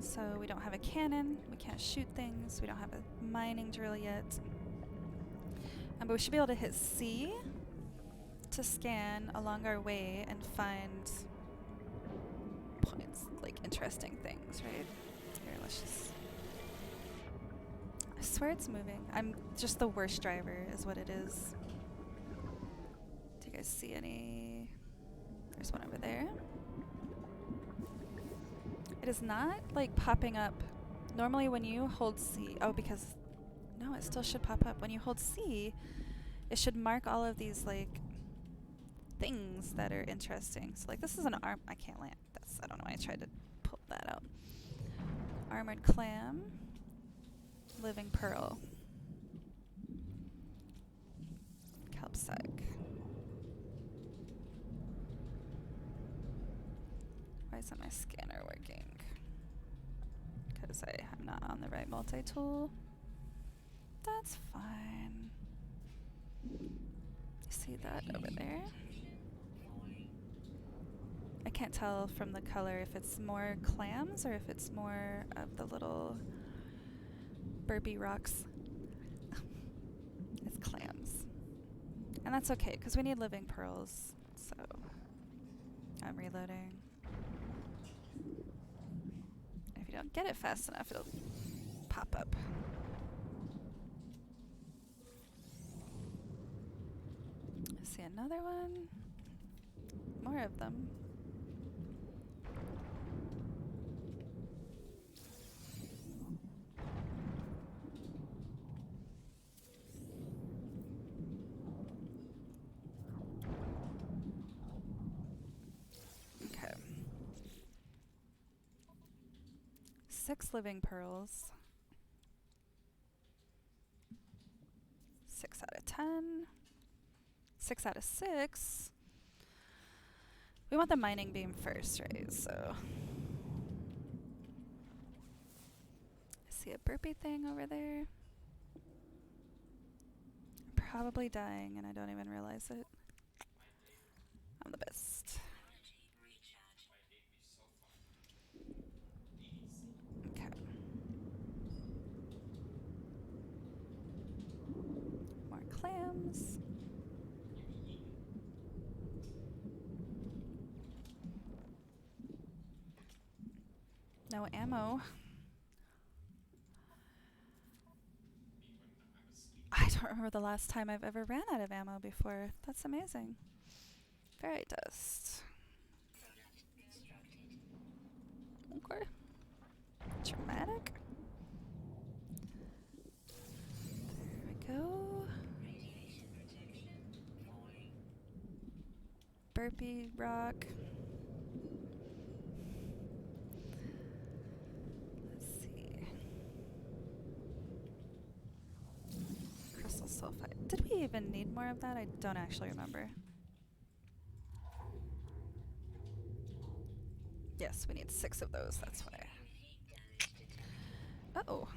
So we don't have a cannon, we can't shoot things, we don't have a mining drill yet. But we should be able to hit C to scan along our way and find points, like interesting things, right? Here, let's just... I swear it's moving. I'm just the worst driver is what it is. Do you guys see any? There's one over there. It is not like popping up. Normally when you hold C, oh, because, no, it still should pop up. When you hold C, it should mark all of these like things that are interesting. So like this is an arm, I can't land. I don't know why I tried to pull that out. Armored clam, living pearl, kelpsec. Why isn't my scanner working? Because I'm not on the right multi-tool. That's fine. You see that over there? I can't tell from the color if it's more clams or if it's more of the little burpy rocks. It's clams. And that's okay, because we need living pearls. So I'm reloading. If you don't get it fast enough, it'll pop up. I see another one. More of them. Okay. 6 living pearls. 6 out of 10. 6 out of 6. We want the mining beam first, right? So I see a burpee thing over there. probably dying and I don't even realize it. I'm the best. Okay. More clams. No ammo. I don't remember the last time I've ever ran out of ammo before. That's amazing. Fairy dust. Okay. Dramatic. There we go. Burpee rock. Let's see. Crystal sulfide. Did we even need more of that? I don't actually remember. Yes, we need 6 of those, that's why. Uh-oh.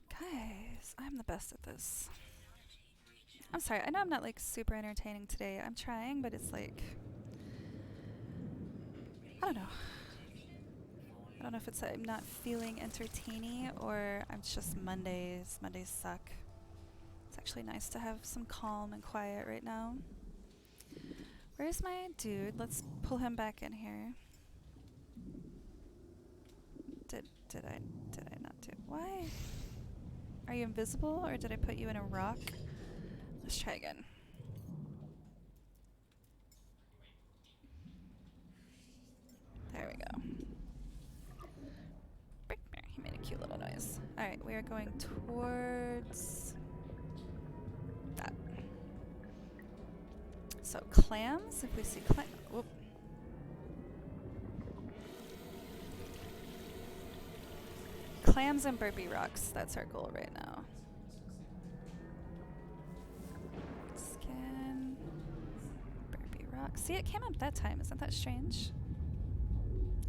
Guys, I'm the best at this. I'm sorry, I know I'm not like super entertaining today. I'm trying, but it's like, I don't know. I don't know if it's that I'm not feeling entertaining or I'm just Mondays. Mondays suck. It's actually nice to have some calm and quiet right now. Where's my dude? Let's pull him back in here. Did I not do it? Why? Are you invisible or did I put you in a rock? Let's try again. There we go. He made a cute little noise. Alright, we are going towards that. So clams, if we see clams. Whoop. Clams and burpee rocks, that's our goal right now. Scan. Burpee rocks. See, it came up that time. Isn't that strange?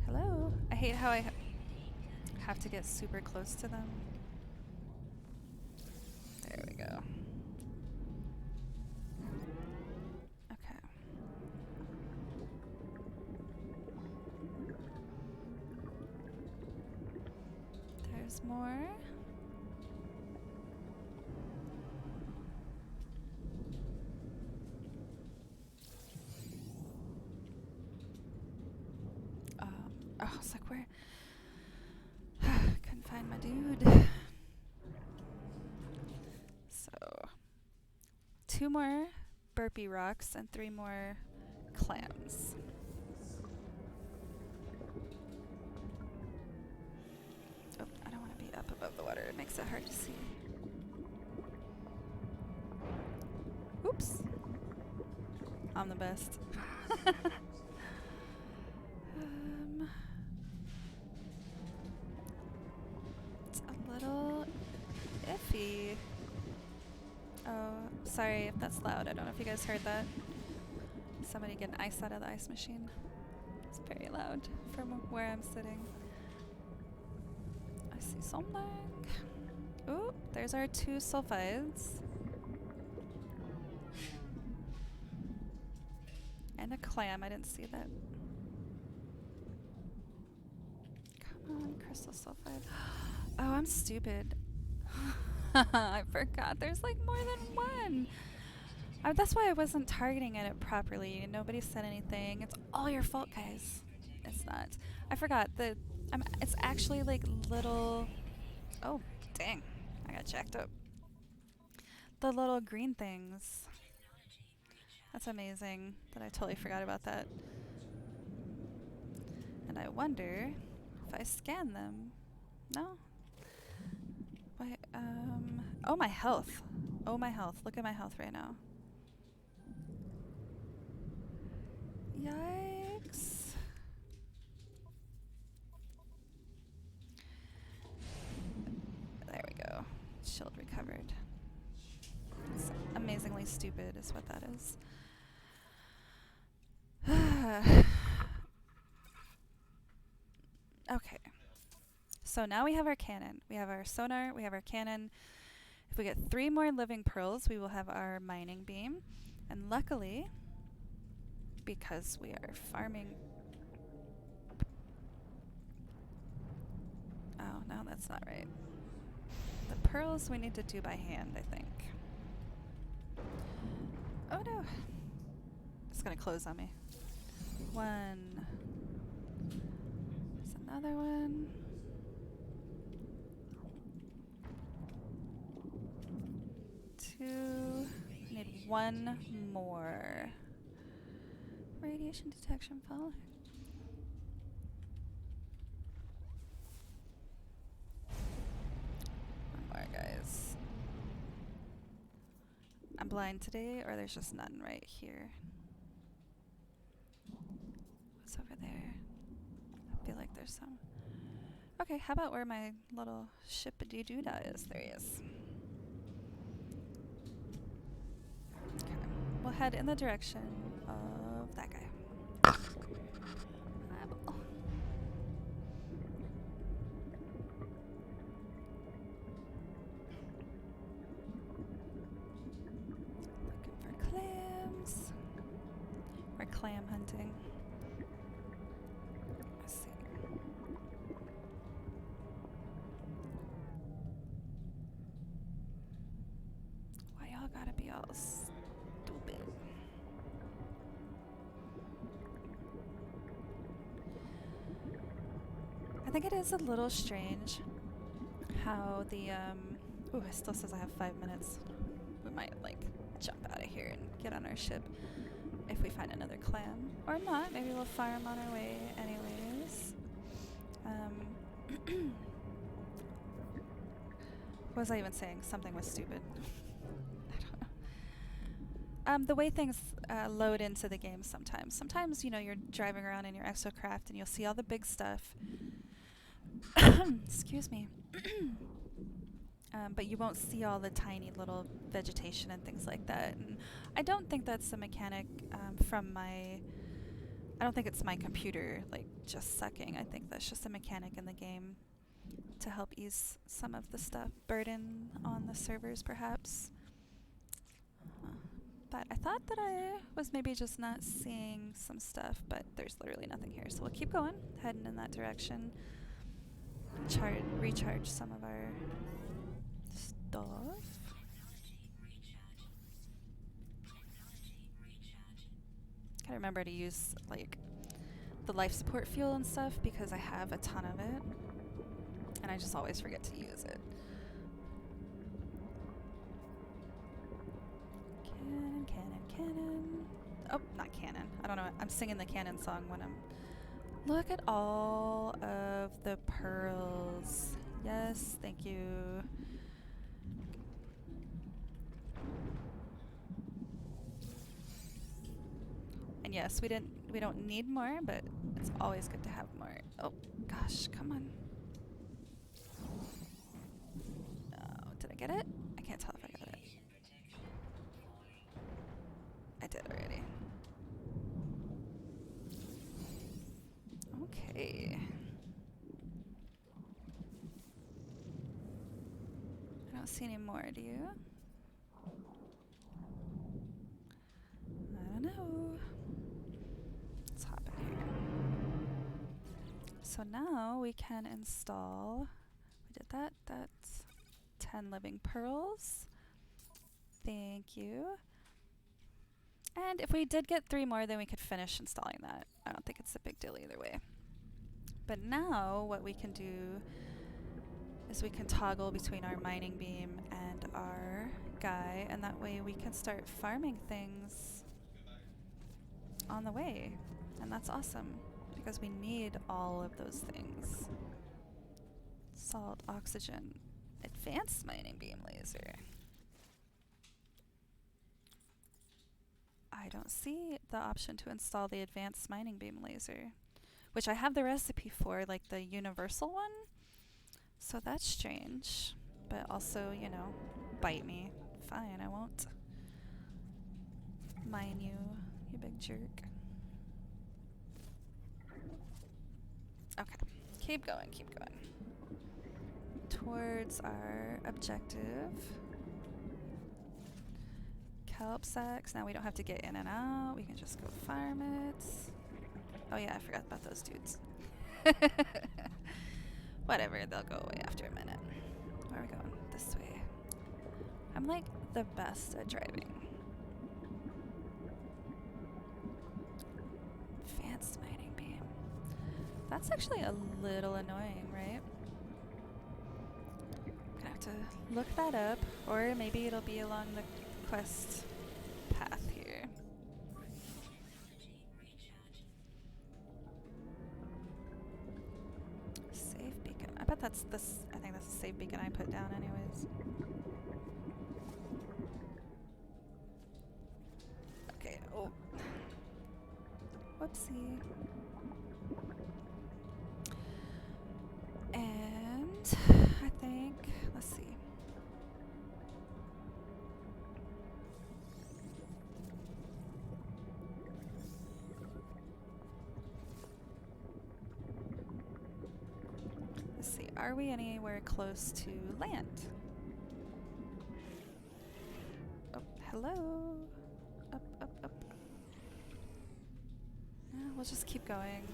Hello? I hate how I have to get super close to them. There we go. Okay. There's more. Oh, I was like, where? Couldn't find my dude. So, 2 more burpee rocks and 3 more clams. Oh, I don't want to be up above the water. It makes it hard to see. Oops. I'm the best. It's a little iffy. Oh, sorry if that's loud. I don't know if you guys heard that. Somebody getting ice out of the ice machine. It's very loud from where I'm sitting. I see something. Ooh, there's our 2 sulfides. And a clam. I didn't see that. Come on, crystal sulfide. Oh, I'm stupid. I forgot. There's like more than one. That's why I wasn't targeting it properly. Nobody said anything. It's all your fault, guys. It's not. I forgot that. It's actually like little. Oh, dang! I got jacked up. The little green things. That's amazing that I totally forgot about that. And I wonder if I scan them. No? Wait, oh, my health. Oh, my health. Look at my health right now. Yikes. There we go. Shield recovered. It's amazingly stupid is what that is. Okay. So now we have our cannon. We have our sonar, we have our cannon. If we get 3 more living pearls, we will have our mining beam. And luckily, because we are farming... Oh, no, that's not right. The pearls we need to do by hand, I think. Oh no! It's gonna close on me. 1. There's another one. 2. I need 1 more. Radiation detection fall. One more, guys. I'm blind today, or there's just none right here. What's over there? I feel like there's some. Okay, how about where my little ship-a-dee-doo-dah is? There he is. Okay, we'll head in the direction of that guy. Eyeball. Looking for clams. We're clam hunting. Let's see. Why y'all gotta be all stupid? I think it is a little strange how the, ooh, it still says I have 5 minutes. We might, like, jump out of here and get on our ship if we find another clam. Or not, maybe we'll farm on our way anyways. What was I even saying? Something was stupid. I don't know. The way things load into the game sometimes. Sometimes, you know, you're driving around in your exocraft and you'll see all the big stuff. Excuse me. But you won't see all the tiny little vegetation and things like that. And I don't think that's a mechanic from my... I don't think it's my computer, like, just sucking. I think that's just a mechanic in the game to help ease some of the stuff, burden on the servers, perhaps. But I thought that I was maybe just not seeing some stuff, but there's literally nothing here. So we'll keep going, heading in that direction. Recharge some of our stuff. Gotta remember to use, like, the life support fuel and stuff because I have a ton of it. And I just always forget to use it. Cannon, cannon, cannon. Oh, not cannon. I don't know. I'm singing the cannon song when I'm... Look at all of the pearls. Yes, thank you. And yes, we don't need more, but it's always good to have more. Oh gosh, come on. Oh, did I get it? I can't tell if I got it. I did already. Okay. I don't see any more, do you? I don't know. Let's hop in here. So now we can install, we did that, that's 10 living pearls. Thank you. And if we did get 3 more, then we could finish installing that. I don't think it's a big deal either way. But now what we can do is we can toggle between our mining beam and our guy, and that way we can start farming things on the way. And that's awesome, because we need all of those things. Salt, oxygen, advanced mining beam laser. I don't see the option to install the advanced mining beam laser, which I have the recipe for, like the universal one. So that's strange, but also, you know, bite me. Fine, I won't mine you, you big jerk. Okay, keep going, keep going. towards our objective. Kelp sacks. Now we don't have to get in and out. We can just go farm it. Oh yeah, I forgot about those dudes. Whatever, they'll go away after a minute. Where are we going? This way. I'm like the best at driving. Advanced mining beam. That's actually a little annoying, right? I'm gonna have to look that up, or maybe it'll be along the quest path here. Save beacon. I bet that's this. I think that's the save beacon I put down, anyways. Okay. Oh. Whoopsie. And I think, let's see. Let's see, are we anywhere close to land? Oh, hello. Up, up, up. We'll just keep going.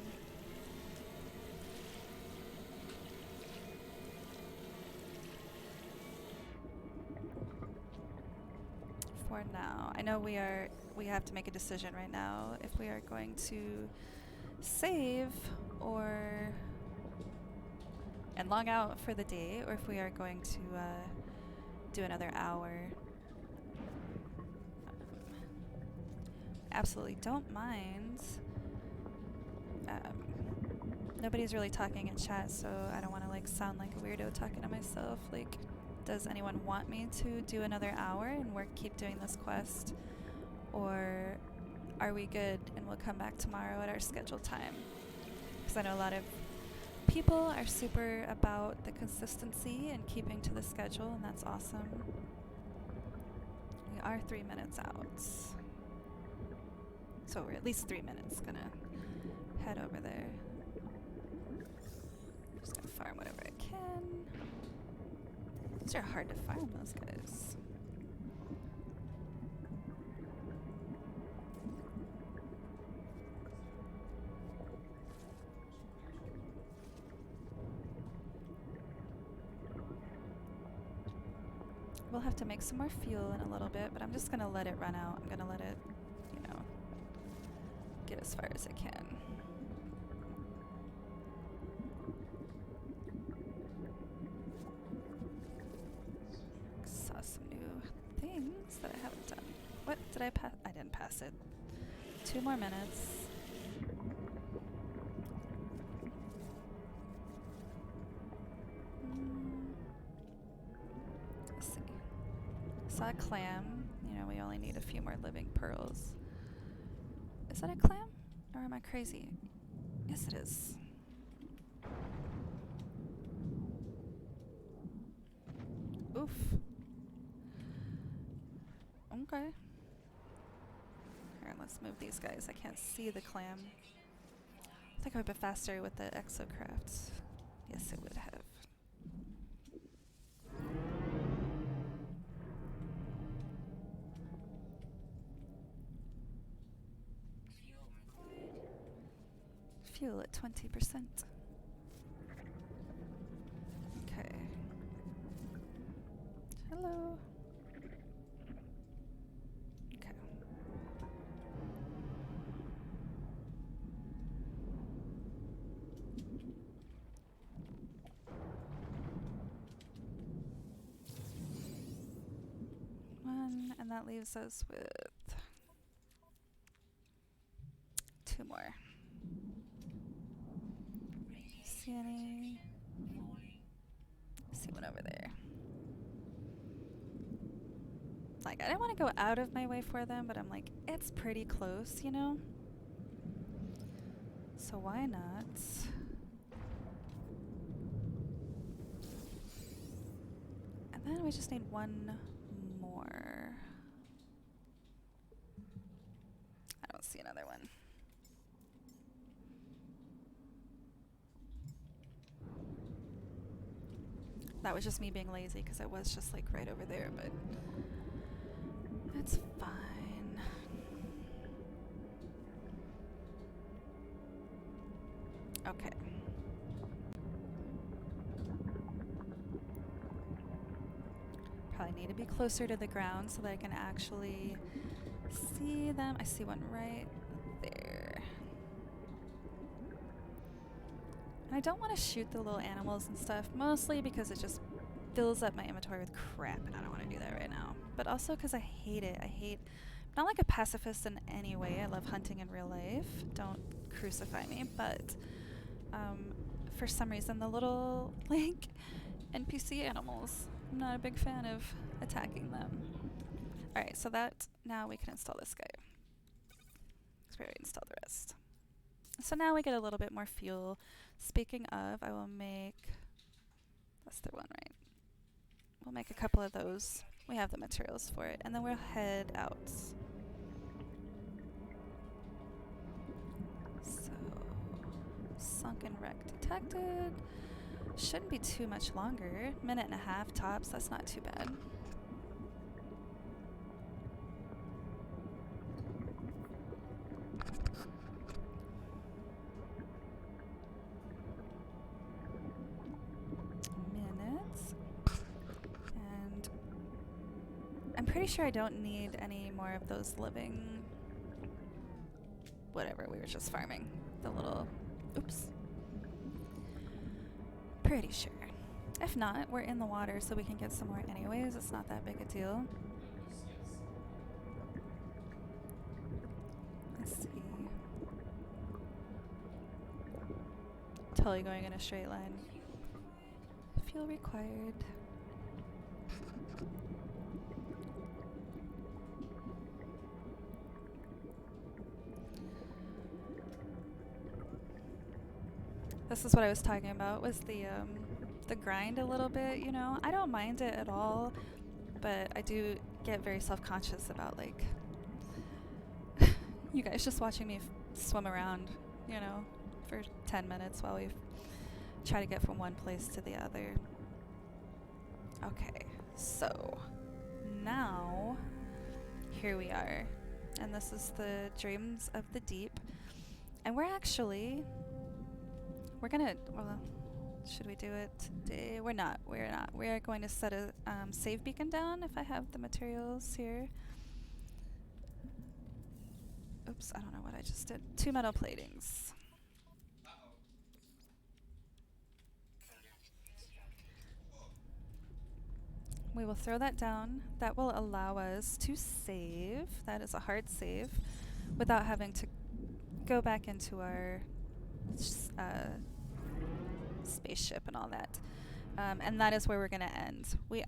For now. I know we have to make a decision right now if we are going to save or and log out for the day, or if we are going to do another hour. Absolutely don't mind. Nobody's really talking in chat, so I don't want to like sound like a weirdo talking to myself. Like, does anyone want me to do another hour and keep doing this quest? Or are we good and we'll come back tomorrow at our scheduled time? Because I know a lot of people are super about the consistency and keeping to the schedule, and that's awesome. We are 3 minutes out. So we're at least 3 minutes gonna head over there. Just gonna farm whatever I can. These are hard to farm, those guys. We'll have to make some more fuel in a little bit, but I'm just gonna let it run out. I'm gonna let it, you know, get as far as it can. Saw some new things that I haven't done. What did I pass? I didn't pass it. 2 more minutes. Let's see. Saw a clam. You know, we only need a few more living pearls. Is that a clam? Or am I crazy? Yes, it is. Oof. Okay. Here, let's move these guys. I can't see the clam. I think I would be faster with the exocraft. Yes, it would have. Fuel at 20%. Okay. Hello. Okay. One, and that leaves us with 2 more. See any? See one over there. Like, I didn't want to go out of my way for them, but I'm like, it's pretty close, you know? So why not? And then we just need 1 more. I don't see another one. That was just me being lazy because I was just like right over there, but it's fine. Okay. Probably need to be closer to the ground so that I can actually see them. I see one right there. And I don't want to shoot the little animals and stuff, mostly because it just fills up my inventory with crap, and I don't want to do that right now. But also because I hate it. I'm not like a pacifist in any way. I love hunting in real life. Don't crucify me. But for some reason, the little, like, NPC animals, I'm not a big fan of attacking them. Alright, so that, now we can install this guy. Let's we already installed the rest. So now we get a little bit more fuel. Speaking of, I will make, that's the one, right? We'll make a couple of those. We have the materials for it. And then we'll head out. So, sunken wreck detected. Shouldn't be too much longer. Minute and a half tops. That's not too bad. Minutes. And I'm pretty sure I don't need any more of those living, whatever we were just farming. The little, oops. Pretty sure. If not, we're in the water, so we can get some more anyways. It's not that big a deal. Let's see. Totally going in a straight line. Fuel required. This is what I was talking about, was the grind a little bit, you know. I don't mind it at all, but I do get very self-conscious about, like, you guys just watching me swim around, you know, for 10 minutes while we try to get from one place to the other. Okay, so now here we are, and this is the Dreams of the Deep, and we're gonna, well, should we do it today? We're not. We are going to set a save beacon down if I have the materials here. Oops, I don't know what I just did. 2 metal platings. We will throw that down. That will allow us to save. That is a hard save without having to go back into our spaceship and all that. And that is where we're going to end. We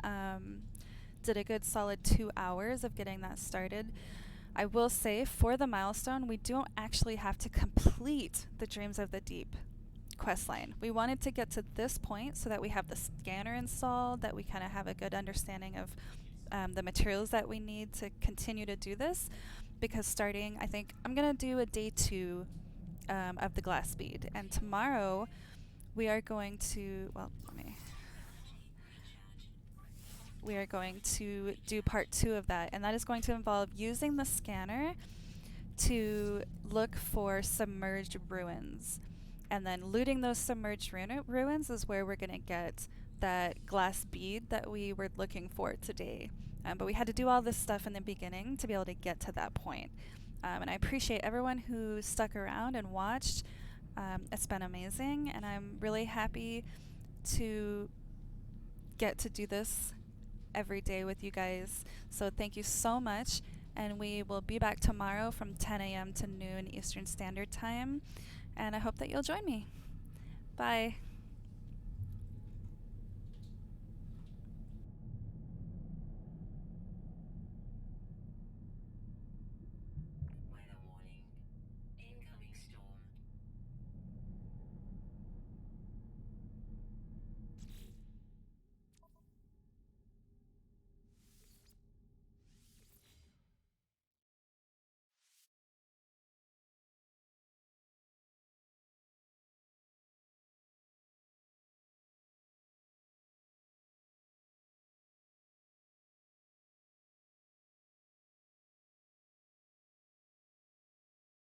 did a good solid 2 hours of getting that started. I will say, for the milestone, we don't actually have to complete the Dreams of the Deep questline. We wanted to get to this point so that we have the scanner installed, that we kind of have a good understanding of the materials that we need to continue to do this. Because starting, I think I'm going to do a day 2 of the glass bead. And tomorrow, we are going to, well, we are going to do part 2 of that, and that is going to involve using the scanner to look for submerged ruins. And then looting those submerged ruins is where we're going to get that glass bead that we were looking for today. But we had to do all this stuff in the beginning to be able to get to that point. And I appreciate everyone who stuck around and watched. It's been amazing, and I'm really happy to get to do this every day with you guys. So thank you so much, and we will be back tomorrow from 10 a.m. to noon Eastern Standard Time, and I hope that you'll join me. Bye.